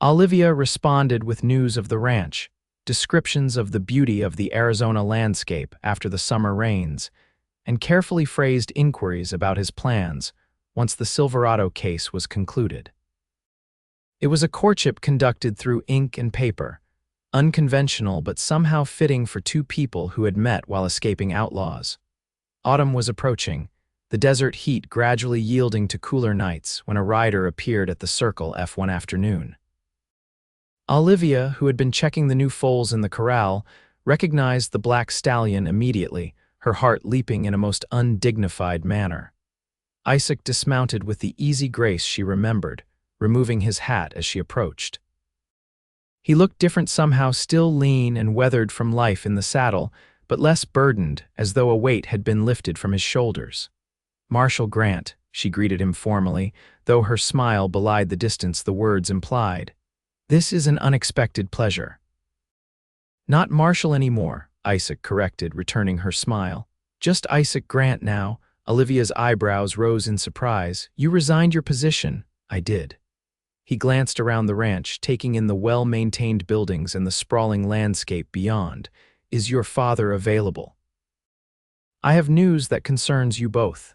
Olivia responded with news of the ranch, descriptions of the beauty of the Arizona landscape after the summer rains, and carefully phrased inquiries about his plans once the Silverado case was concluded. It was a courtship conducted through ink and paper, unconventional but somehow fitting for two people who had met while escaping outlaws. Autumn was approaching, the desert heat gradually yielding to cooler nights when a rider appeared at the Circle F one afternoon. Olivia, who had been checking the new foals in the corral, recognized the black stallion immediately, her heart leaping in a most undignified manner. Isaac dismounted with the easy grace she remembered, removing his hat as she approached. He looked different somehow, still lean and weathered from life in the saddle, but less burdened, as though a weight had been lifted from his shoulders. "Marshal Grant," she greeted him formally, though her smile belied the distance the words implied. "This is an unexpected pleasure." "Not Marshal anymore," Isaac corrected, returning her smile. "Just Isaac Grant now." Olivia's eyebrows rose in surprise. "You resigned your position." "I did." He glanced around the ranch, taking in the well-maintained buildings and the sprawling landscape beyond. "Is your father available?" "I have news that concerns you both."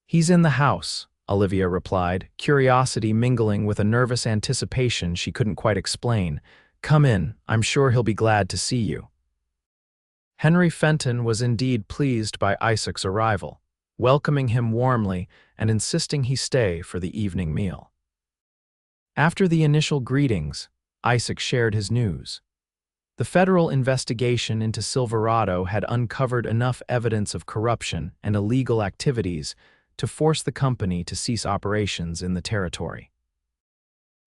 "He's in the house," Olivia replied, curiosity mingling with a nervous anticipation she couldn't quite explain. "Come in, I'm sure he'll be glad to see you." Henry Fenton was indeed pleased by Isaac's arrival, welcoming him warmly and insisting he stay for the evening meal. After the initial greetings, Isaac shared his news. The federal investigation into Silverado had uncovered enough evidence of corruption and illegal activities to force the company to cease operations in the territory.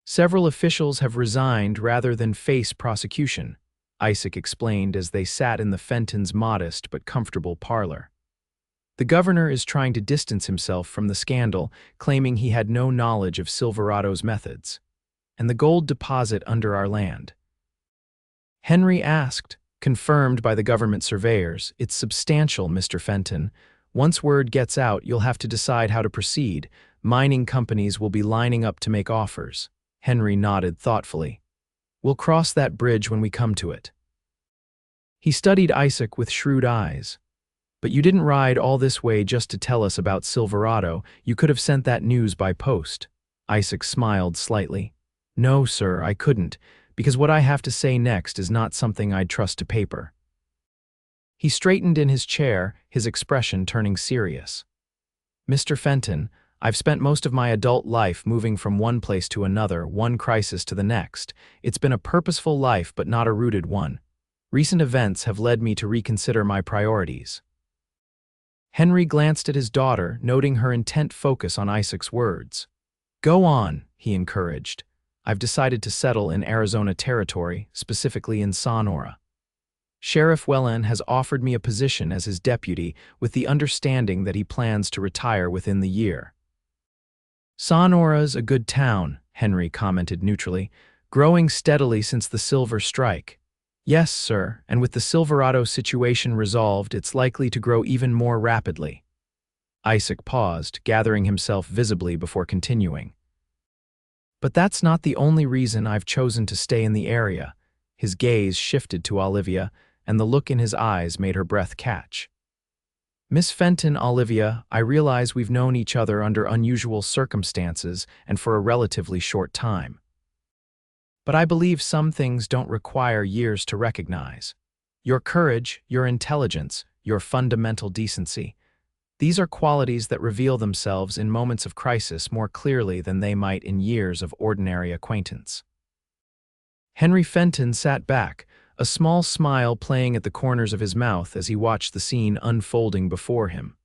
"Several officials have resigned rather than face prosecution," Isaac explained as they sat in the Fentons' modest but comfortable parlor. "The governor is trying to distance himself from the scandal, claiming he had no knowledge of Silverado's methods. And the gold deposit under our land?" Henry asked, confirmed by the government surveyors. "It's substantial, Mr. Fenton. Once word gets out, you'll have to decide how to proceed. Mining companies will be lining up to make offers." Henry nodded thoughtfully. "We'll cross that bridge when we come to it." He studied Isaac with shrewd eyes. "But you didn't ride all this way just to tell us about Silverado. You could have sent that news by post." Isaac smiled slightly. "No, sir, I couldn't, because what I have to say next is not something I'd trust to paper." He straightened in his chair, his expression turning serious. "Mr. Fenton, I've spent most of my adult life moving from one place to another, one crisis to the next. It's been a purposeful life but not a rooted one. Recent events have led me to reconsider my priorities." Henry glanced at his daughter, noting her intent focus on Isaac's words. "Go on," he encouraged. "I've decided to settle in Arizona territory, specifically in Sonora. Sheriff Wellen has offered me a position as his deputy with the understanding that he plans to retire within the year." "Sonora's a good town," Henry commented neutrally, "growing steadily since the Silver Strike." "Yes, sir, and with the Silverado situation resolved, it's likely to grow even more rapidly." Isaac paused, gathering himself visibly before continuing. "But that's not the only reason I've chosen to stay in the area." His gaze shifted to Olivia, and the look in his eyes made her breath catch. "Miss Fenton, Olivia, I realize we've known each other under unusual circumstances and for a relatively short time. But I believe some things don't require years to recognize. Your courage, your intelligence, your fundamental decency. These are qualities that reveal themselves in moments of crisis more clearly than they might in years of ordinary acquaintance. Henry Fenton sat back, a small smile playing at the corners of his mouth as he watched the scene unfolding before him.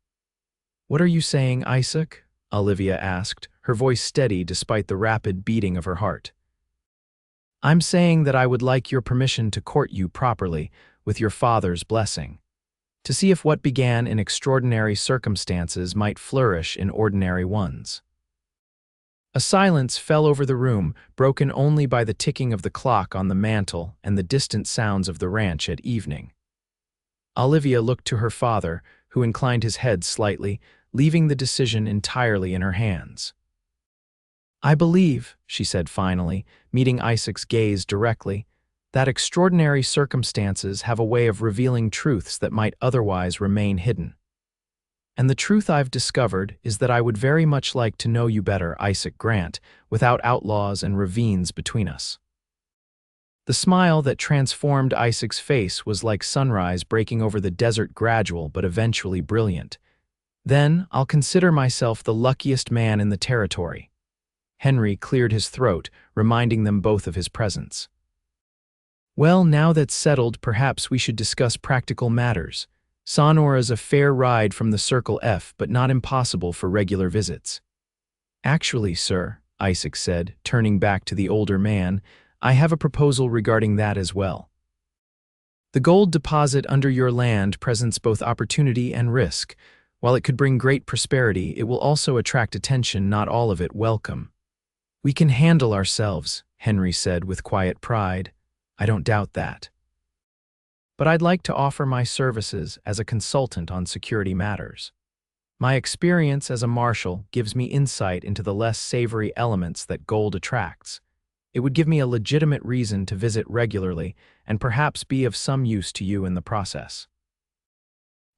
"What are you saying, Isaac?" Olivia asked, her voice steady despite the rapid beating of her heart. "I'm saying that I would like your permission to court you properly, with your father's blessing, to see if what began in extraordinary circumstances might flourish in ordinary ones." A silence fell over the room, broken only by the ticking of the clock on the mantel and the distant sounds of the ranch at evening. Olivia looked to her father, who inclined his head slightly, leaving the decision entirely in her hands. "I believe," she said finally, meeting Isaac's gaze directly, "that extraordinary circumstances have a way of revealing truths that might otherwise remain hidden. And the truth I've discovered is that I would very much like to know you better, Isaac Grant, without outlaws and ravines between us." The smile that transformed Isaac's face was like sunrise breaking over the desert, gradual but eventually brilliant. "Then I'll consider myself the luckiest man in the territory." Henry cleared his throat, reminding them both of his presence. "Well, now that's settled, perhaps we should discuss practical matters. Sonora's a fair ride from the Circle F, but not impossible for regular visits." "Actually, sir," Isaac said, turning back to the older man, "I have a proposal regarding that as well. The gold deposit under your land presents both opportunity and risk. While it could bring great prosperity, it will also attract attention, not all of it welcome." "We can handle ourselves," Henry said with quiet pride. "I don't doubt that. But I'd like to offer my services as a consultant on security matters. My experience as a marshal gives me insight into the less savory elements that gold attracts. It would give me a legitimate reason to visit regularly and perhaps be of some use to you in the process."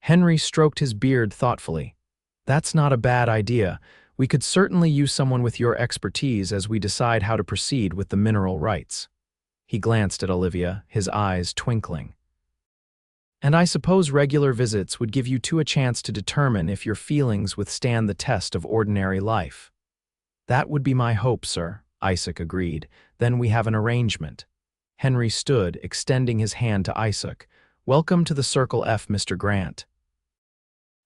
Henry stroked his beard thoughtfully. "That's not a bad idea. We could certainly use someone with your expertise as we decide how to proceed with the mineral rights." He glanced at Olivia, his eyes twinkling. "And I suppose regular visits would give you two a chance to determine if your feelings withstand the test of ordinary life." "That would be my hope, sir," Isaac agreed. "Then we have an arrangement." Henry stood, extending his hand to Isaac. "Welcome to the Circle F, Mr. Grant.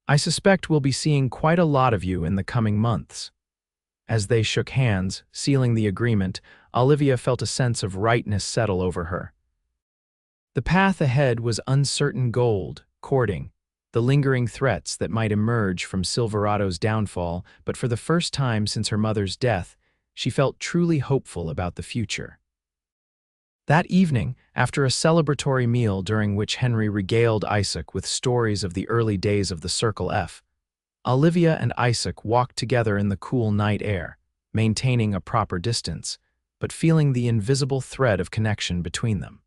I suspect we'll be seeing quite a lot of you in the coming months." As they shook hands, sealing the agreement, Olivia felt a sense of rightness settle over her. The path ahead was uncertain gold, courting, the lingering threats that might emerge from Silverado's downfall, but for the first time since her mother's death, she felt truly hopeful about the future. That evening, after a celebratory meal during which Henry regaled Isaac with stories of the early days of the Circle F, Olivia and Isaac walked together in the cool night air, maintaining a proper distance, but feeling the invisible thread of connection between them.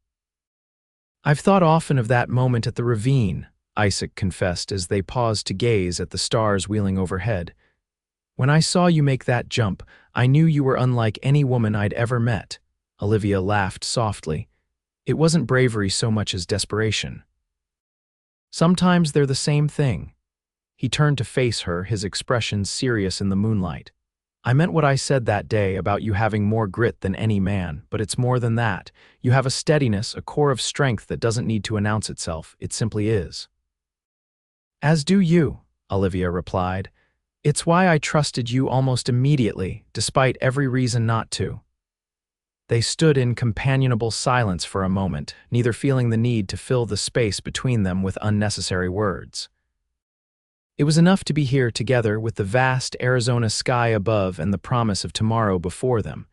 "I've thought often of that moment at the ravine," Isaac confessed as they paused to gaze at the stars wheeling overhead. "When I saw you make that jump, I knew you were unlike any woman I'd ever met." Olivia laughed softly. "It wasn't bravery so much as desperation." "Sometimes they're the same thing." He turned to face her, his expression serious in the moonlight. "I meant what I said that day about you having more grit than any man, but it's more than that. You have a steadiness, a core of strength that doesn't need to announce itself. It simply is." "As do you," Olivia replied. "It's why I trusted you almost immediately, despite every reason not to." They stood in companionable silence for a moment, neither feeling the need to fill the space between them with unnecessary words. It was enough to be here together with the vast Arizona sky above and the promise of tomorrow before them.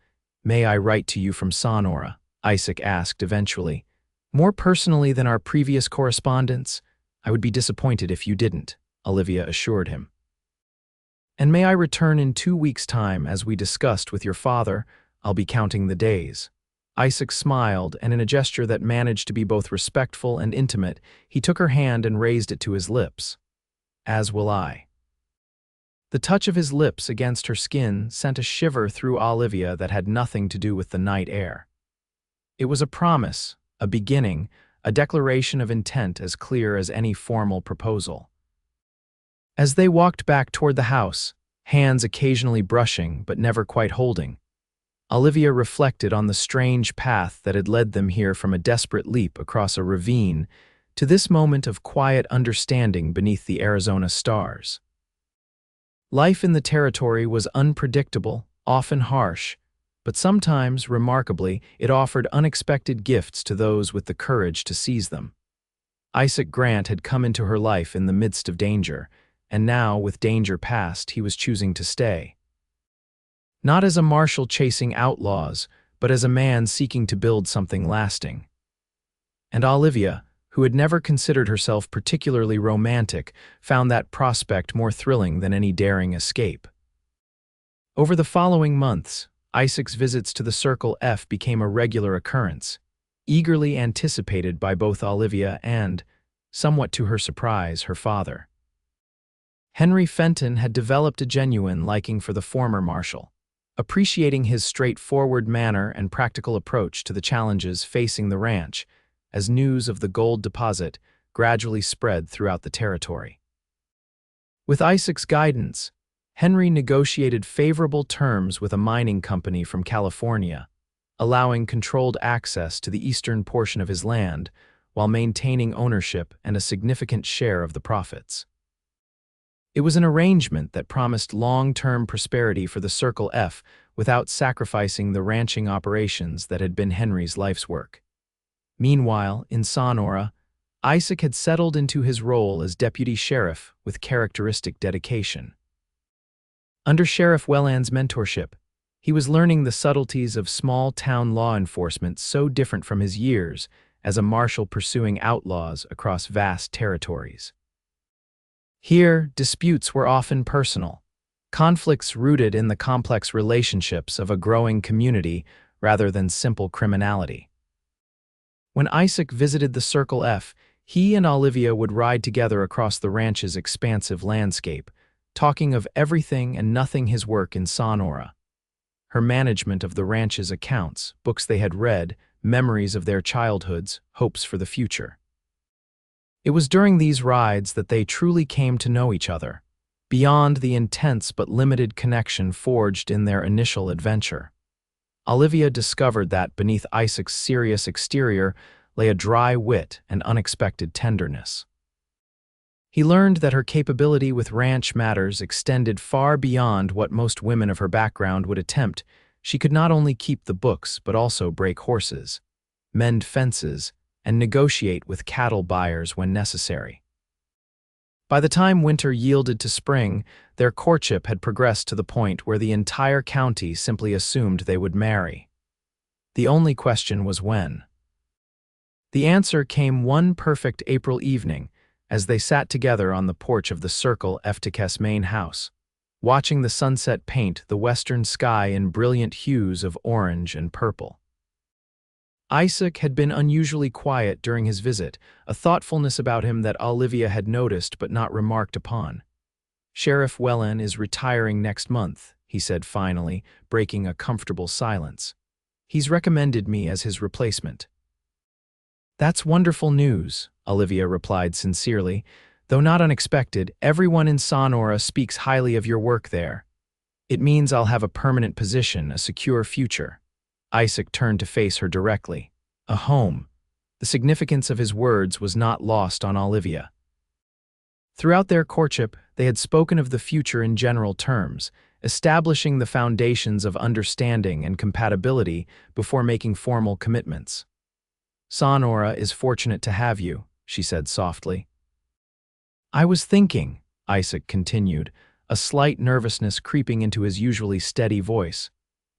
"May I write to you from Sonora?" Isaac asked eventually. "More personally than our previous correspondence? I would be disappointed if you didn't," Olivia assured him. "And may I return in 2 weeks' time, as we discussed with your father? I'll be counting the days." Isaac smiled, and in a gesture that managed to be both respectful and intimate, he took her hand and raised it to his lips. "As will I." The touch of his lips against her skin sent a shiver through Olivia that had nothing to do with the night air. It was a promise, a beginning, a declaration of intent as clear as any formal proposal. As they walked back toward the house, hands occasionally brushing but never quite holding, Olivia reflected on the strange path that had led them here from a desperate leap across a ravine to this moment of quiet understanding beneath the Arizona stars. Life in the territory was unpredictable, often harsh, but sometimes, remarkably, it offered unexpected gifts to those with the courage to seize them. Isaac Grant had come into her life in the midst of danger, and now, with danger past, he was choosing to stay. Not as a marshal chasing outlaws, but as a man seeking to build something lasting. And Olivia, who had never considered herself particularly romantic, found that prospect more thrilling than any daring escape. Over the following months, Isaac's visits to the Circle F became a regular occurrence, eagerly anticipated by both Olivia and, somewhat to her surprise, her father. Henry Fenton had developed a genuine liking for the former marshal, appreciating his straightforward manner and practical approach to the challenges facing the ranch, as news of the gold deposit gradually spread throughout the territory. With Isaac's guidance, Henry negotiated favorable terms with a mining company from California, allowing controlled access to the eastern portion of his land while maintaining ownership and a significant share of the profits. It was an arrangement that promised long-term prosperity for the Circle F without sacrificing the ranching operations that had been Henry's life's work. Meanwhile, in Sonora, Isaac had settled into his role as deputy sheriff with characteristic dedication. Under Sheriff Welland's mentorship, he was learning the subtleties of small-town law enforcement so different from his years as a marshal pursuing outlaws across vast territories. Here, disputes were often personal, conflicts rooted in the complex relationships of a growing community rather than simple criminality. When Isaac visited the Circle F, he and Olivia would ride together across the ranch's expansive landscape, talking of everything and nothing his work in Sonora. Her management of the ranch's accounts, books they had read, memories of their childhoods, hopes for the future. It was during these rides that they truly came to know each other, beyond the intense but limited connection forged in their initial adventure. Olivia discovered that beneath Isaac's serious exterior lay a dry wit and unexpected tenderness. He learned that her capability with ranch matters extended far beyond what most women of her background would attempt. She could not only keep the books but also break horses, mend fences, and negotiate with cattle buyers when necessary. By the time winter yielded to spring, their courtship had progressed to the point where the entire county simply assumed they would marry. The only question was when. The answer came one perfect April evening as they sat together on the porch of the Circle F's main house, watching the sunset paint the western sky in brilliant hues of orange and purple. Isaac had been unusually quiet during his visit, a thoughtfulness about him that Olivia had noticed but not remarked upon. "Sheriff Welland is retiring next month," he said finally, breaking a comfortable silence. "He's recommended me as his replacement." "That's wonderful news," Olivia replied sincerely. "Though not unexpected, everyone in Sonora speaks highly of your work there. It means I'll have a permanent position, a secure future." Isaac turned to face her directly. A home. The significance of his words was not lost on Olivia. Throughout their courtship, they had spoken of the future in general terms, establishing the foundations of understanding and compatibility before making formal commitments. "Sonora is fortunate to have you," she said softly. "I was thinking," Isaac continued, a slight nervousness creeping into his usually steady voice,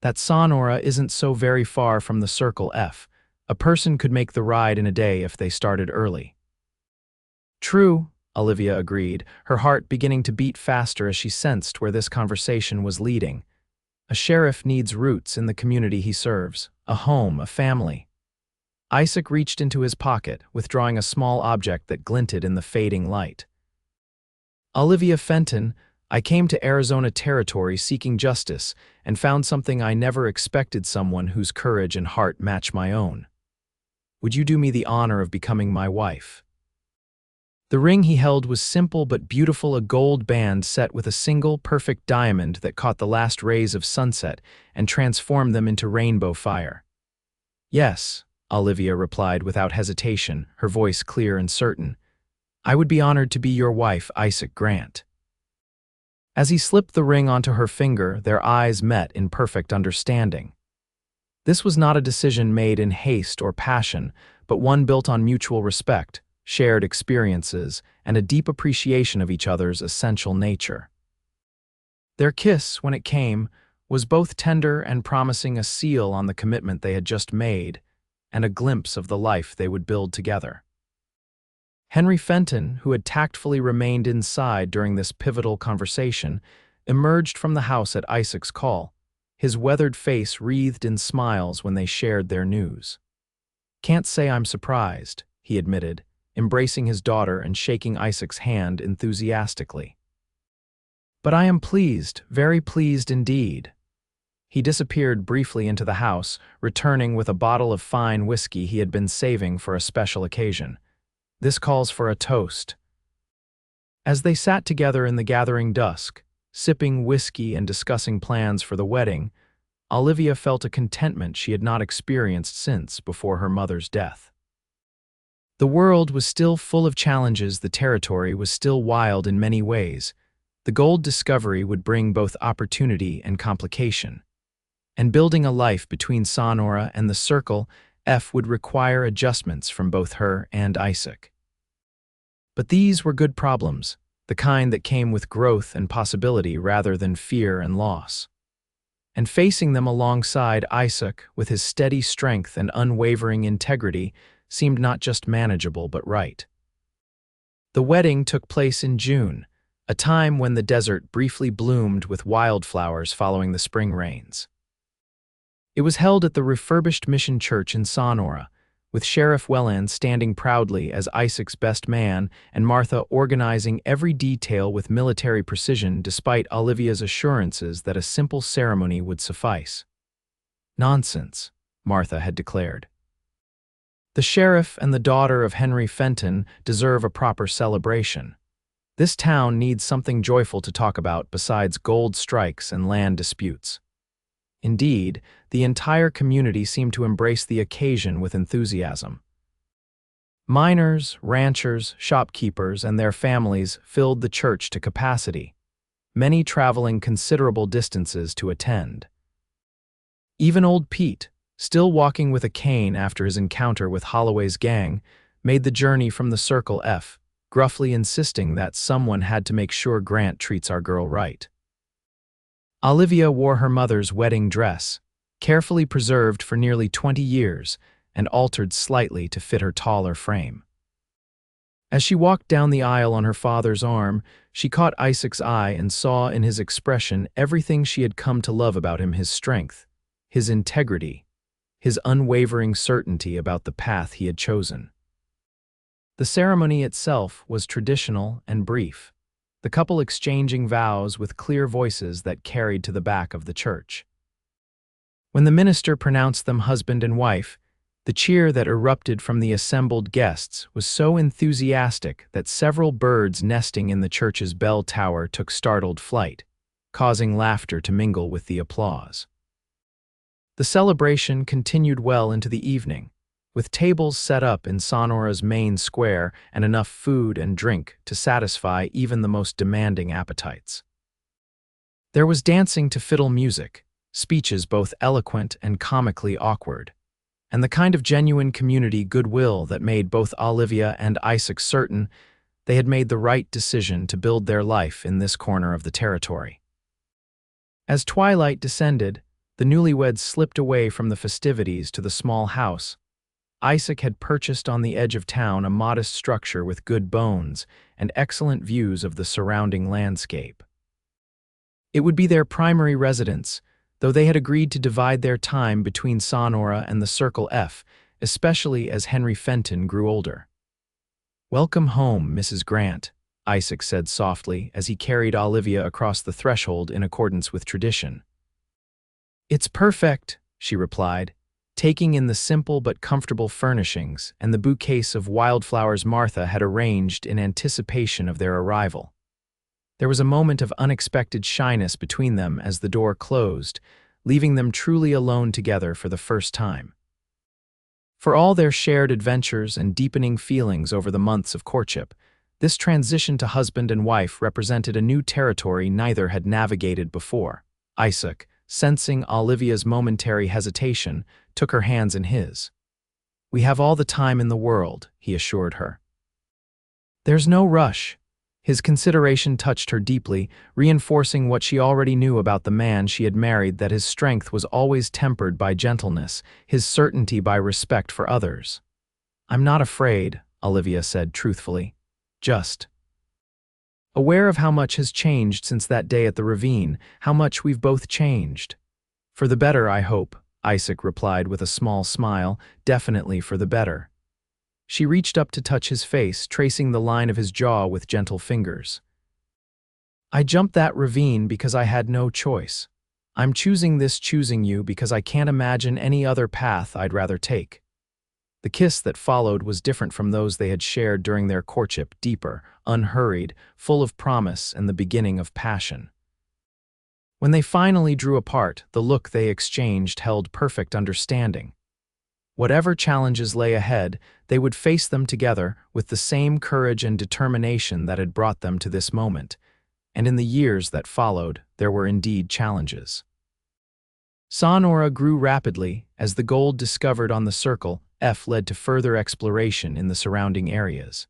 "that Sonora isn't so very far from the Circle F. A person could make the ride in a day if they started early." "True," Olivia agreed, her heart beginning to beat faster as she sensed where this conversation was leading. A sheriff needs roots in the community he serves, a home, a family. Isaac reached into his pocket, withdrawing a small object that glinted in the fading light. "Olivia Fenton, I came to Arizona Territory seeking justice and found something I never expected, someone whose courage and heart match my own." Would you do me the honor of becoming my wife?" The ring he held was simple but beautiful, a gold band set with a single, perfect diamond that caught the last rays of sunset and transformed them into rainbow fire. "Yes," Olivia replied without hesitation, her voice clear and certain. "I would be honored to be your wife, Isaac Grant." As he slipped the ring onto her finger, their eyes met in perfect understanding. This was not a decision made in haste or passion, but one built on mutual respect, shared experiences, and a deep appreciation of each other's essential nature. Their kiss, when it came, was both tender and promising, a seal on the commitment they had just made, and a glimpse of the life they would build together. Henry Fenton, who had tactfully remained inside during this pivotal conversation, emerged from the house at Isaac's call, his weathered face wreathed in smiles when they shared their news. "Can't say I'm surprised," he admitted, embracing his daughter and shaking Isaac's hand enthusiastically. "But I am pleased, very pleased indeed." He disappeared briefly into the house, returning with a bottle of fine whiskey he had been saving for a special occasion. "This calls for a toast." As they sat together in the gathering dusk, sipping whiskey and discussing plans for the wedding, Olivia felt a contentment she had not experienced since before her mother's death. The world was still full of challenges, the territory was still wild in many ways. The gold discovery would bring both opportunity and complication. And building a life between Sonora and the Circle F would require adjustments from both her and Isaac. But these were good problems, the kind that came with growth and possibility rather than fear and loss. And facing them alongside Isaac, with his steady strength and unwavering integrity, seemed not just manageable but right. The wedding took place in June, a time when the desert briefly bloomed with wildflowers following the spring rains. It was held at the refurbished mission church in Sonora, with Sheriff Welland standing proudly as Isaac's best man and Martha organizing every detail with military precision despite Olivia's assurances that a simple ceremony would suffice. "Nonsense," Martha had declared. "The sheriff and the daughter of Henry Fenton deserve a proper celebration. This town needs something joyful to talk about besides gold strikes and land disputes." Indeed, the entire community seemed to embrace the occasion with enthusiasm. Miners, ranchers, shopkeepers, and their families filled the church to capacity, many traveling considerable distances to attend. Even old Pete, still walking with a cane after his encounter with Holloway's gang, made the journey from the Circle F, gruffly insisting that someone had to make sure Grant treats our girl right. Olivia wore her mother's wedding dress, carefully preserved for nearly 20 years and altered slightly to fit her taller frame. As she walked down the aisle on her father's arm, she caught Isaac's eye and saw in his expression everything she had come to love about him: his strength, his integrity, his unwavering certainty about the path he had chosen. The ceremony itself was traditional and brief, the couple exchanging vows with clear voices that carried to the back of the church. When the minister pronounced them husband and wife, the cheer that erupted from the assembled guests was so enthusiastic that several birds nesting in the church's bell tower took startled flight, causing laughter to mingle with the applause. The celebration continued well into the evening, with tables set up in Sonora's main square and enough food and drink to satisfy even the most demanding appetites. There was dancing to fiddle music, speeches both eloquent and comically awkward, and the kind of genuine community goodwill that made both Olivia and Isaac certain they had made the right decision to build their life in this corner of the territory. As twilight descended, the newlyweds slipped away from the festivities to the small house. Isaac had purchased on the edge of town a modest structure with good bones and excellent views of the surrounding landscape. It would be their primary residence, though they had agreed to divide their time between Sonora and the Circle F, especially as Henry Fenton grew older. "Welcome home, Mrs. Grant," Isaac said softly as he carried Olivia across the threshold in accordance with tradition. "It's perfect," she replied, taking in the simple but comfortable furnishings and the bouquets of wildflowers Martha had arranged in anticipation of their arrival. There was a moment of unexpected shyness between them as the door closed, leaving them truly alone together for the first time. For all their shared adventures and deepening feelings over the months of courtship, this transition to husband and wife represented a new territory neither had navigated before. Isaac, sensing Olivia's momentary hesitation, took her hands in his. "We have all the time in the world," he assured her. "There's no rush." His consideration touched her deeply, reinforcing what she already knew about the man she had married, that his strength was always tempered by gentleness, his certainty by respect for others. "I'm not afraid," Olivia said truthfully. "Just aware of how much has changed since that day at the Ravine, how much we've both changed." "For the better, I hope," Isaac replied with a small smile, "definitely for the better." She reached up to touch his face, tracing the line of his jaw with gentle fingers. "I jumped that ravine because I had no choice. I'm choosing you because I can't imagine any other path I'd rather take." The kiss that followed was different from those they had shared during their courtship, deeper, unhurried, full of promise and the beginning of passion. When they finally drew apart, the look they exchanged held perfect understanding. Whatever challenges lay ahead, they would face them together with the same courage and determination that had brought them to this moment. And in the years that followed, there were indeed challenges. Sonora grew rapidly as the gold discovered on the Circle F led to further exploration in the surrounding areas.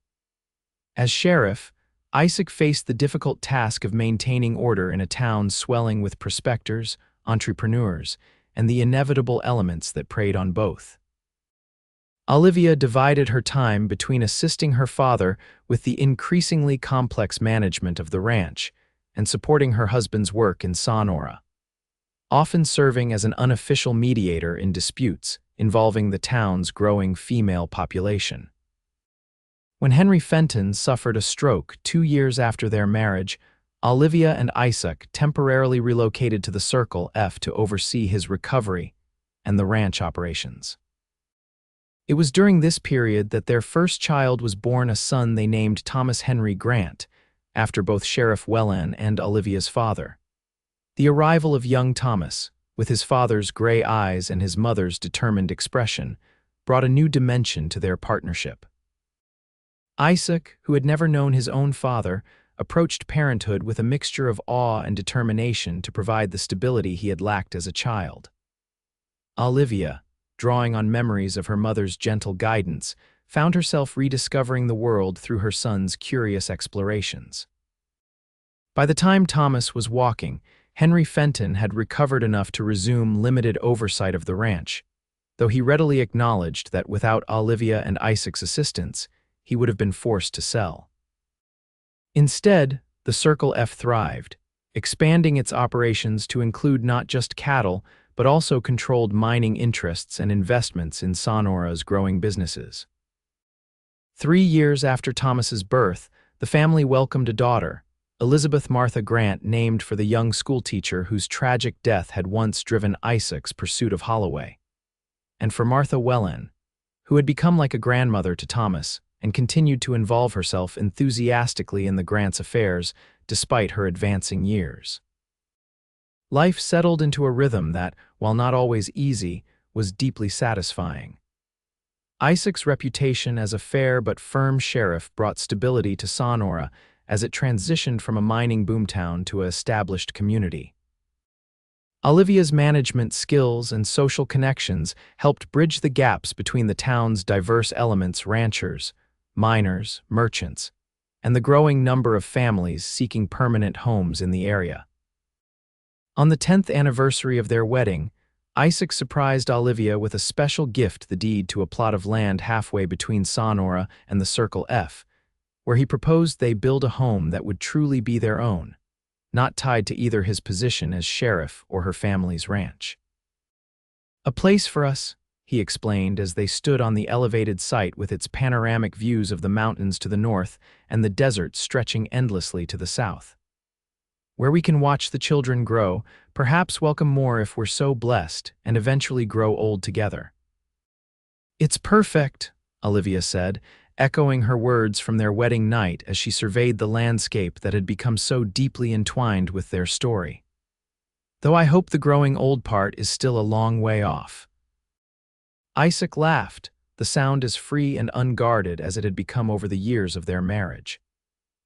As sheriff, Isaac faced the difficult task of maintaining order in a town swelling with prospectors, entrepreneurs, and the inevitable elements that preyed on both. Olivia divided her time between assisting her father with the increasingly complex management of the ranch and supporting her husband's work in Sonora, often serving as an unofficial mediator in disputes involving the town's growing female population. When Henry Fenton suffered a stroke 2 years after their marriage, Olivia and Isaac temporarily relocated to the Circle F to oversee his recovery and the ranch operations. It was during this period that their first child was born, a son they named Thomas Henry Grant, after both Sheriff Wellen and Olivia's father. The arrival of young Thomas, with his father's gray eyes and his mother's determined expression, brought a new dimension to their partnership. Isaac, who had never known his own father, approached parenthood with a mixture of awe and determination to provide the stability he had lacked as a child. Olivia, drawing on memories of her mother's gentle guidance, found herself rediscovering the world through her son's curious explorations. By the time Thomas was walking, Henry Fenton had recovered enough to resume limited oversight of the ranch, though he readily acknowledged that without Olivia and Isaac's assistance, he would have been forced to sell. Instead, the Circle F thrived, expanding its operations to include not just cattle, but also controlled mining interests and investments in Sonora's growing businesses. 3 years after Thomas's birth, the family welcomed a daughter, Elizabeth Martha Grant, named for the young schoolteacher whose tragic death had once driven Isaac's pursuit of Holloway. And for Martha Wellen, who had become like a grandmother to Thomas and continued to involve herself enthusiastically in the Grants' affairs despite her advancing years. Life settled into a rhythm that, while not always easy, was deeply satisfying. Isaac's reputation as a fair but firm sheriff brought stability to Sonora as it transitioned from a mining boomtown to an established community. Olivia's management skills and social connections helped bridge the gaps between the town's diverse elements: ranchers, miners, merchants, and the growing number of families seeking permanent homes in the area. On the 10th anniversary of their wedding, Isaac surprised Olivia with a special gift: the deed to a plot of land halfway between Sonora and the Circle F, where he proposed they build a home that would truly be their own, not tied to either his position as sheriff or her family's ranch. "A place for us," he explained as they stood on the elevated site with its panoramic views of the mountains to the north and the desert stretching endlessly to the south. "Where we can watch the children grow, perhaps welcome more if we're so blessed, and eventually grow old together." "It's perfect," Olivia said, echoing her words from their wedding night as she surveyed the landscape that had become so deeply entwined with their story. "Though I hope the growing old part is still a long way off." Isaac laughed, the sound as free and unguarded as it had become over the years of their marriage.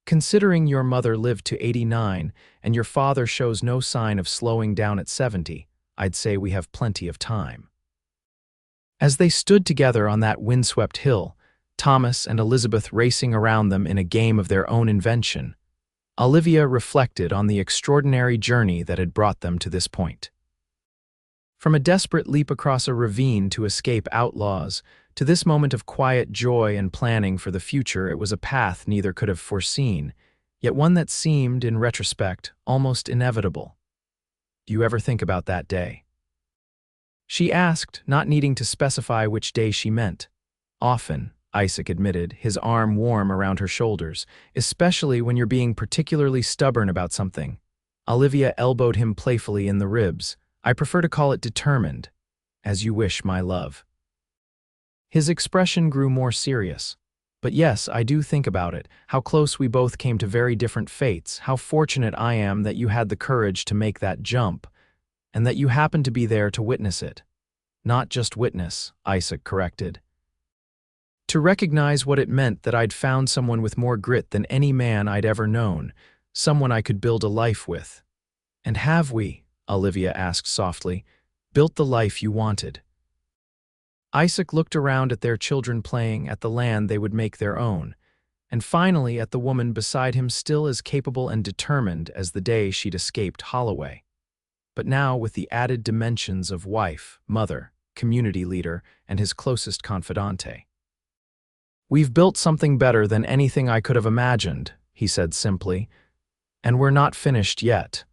"Considering your mother lived to 89 and your father shows no sign of slowing down at 70, I'd say we have plenty of time." As they stood together on that windswept hill, Thomas and Elizabeth racing around them in a game of their own invention, Olivia reflected on the extraordinary journey that had brought them to this point. From a desperate leap across a ravine to escape outlaws, to this moment of quiet joy and planning for the future, it was a path neither could have foreseen, yet one that seemed, in retrospect, almost inevitable. "Do you ever think about that day?" she asked, not needing to specify which day she meant. "Often," Isaac admitted, his arm warm around her shoulders, "especially when you're being particularly stubborn about something." Olivia elbowed him playfully in the ribs. "I prefer to call it determined." "As you wish, my love." His expression grew more serious. "But yes, I do think about it, how close we both came to very different fates, how fortunate I am that you had the courage to make that jump, and that you happened to be there to witness it." "Not just witness," Isaac corrected. "To recognize what it meant that I'd found someone with more grit than any man I'd ever known, someone I could build a life with." "And have we," Olivia asked softly, "built the life you wanted?" Isaac looked around at their children playing, at the land they would make their own, and finally at the woman beside him still as capable and determined as the day she'd escaped Holloway, but now with the added dimensions of wife, mother, community leader, and his closest confidante. "We've built something better than anything I could have imagined," he said simply, "and we're not finished yet."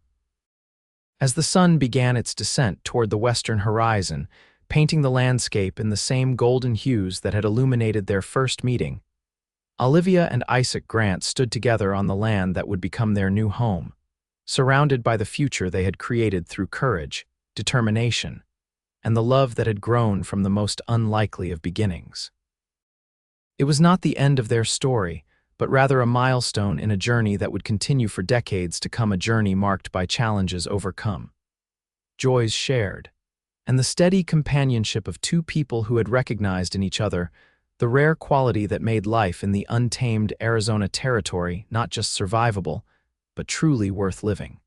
As the sun began its descent toward the western horizon, painting the landscape in the same golden hues that had illuminated their first meeting, Olivia and Isaac Grant stood together on the land that would become their new home, surrounded by the future they had created through courage, determination, and the love that had grown from the most unlikely of beginnings. It was not the end of their story, but rather a milestone in a journey that would continue for decades to come, a journey marked by challenges overcome, joys shared, and the steady companionship of two people who had recognized in each other the rare quality that made life in the untamed Arizona territory not just survivable, but truly worth living.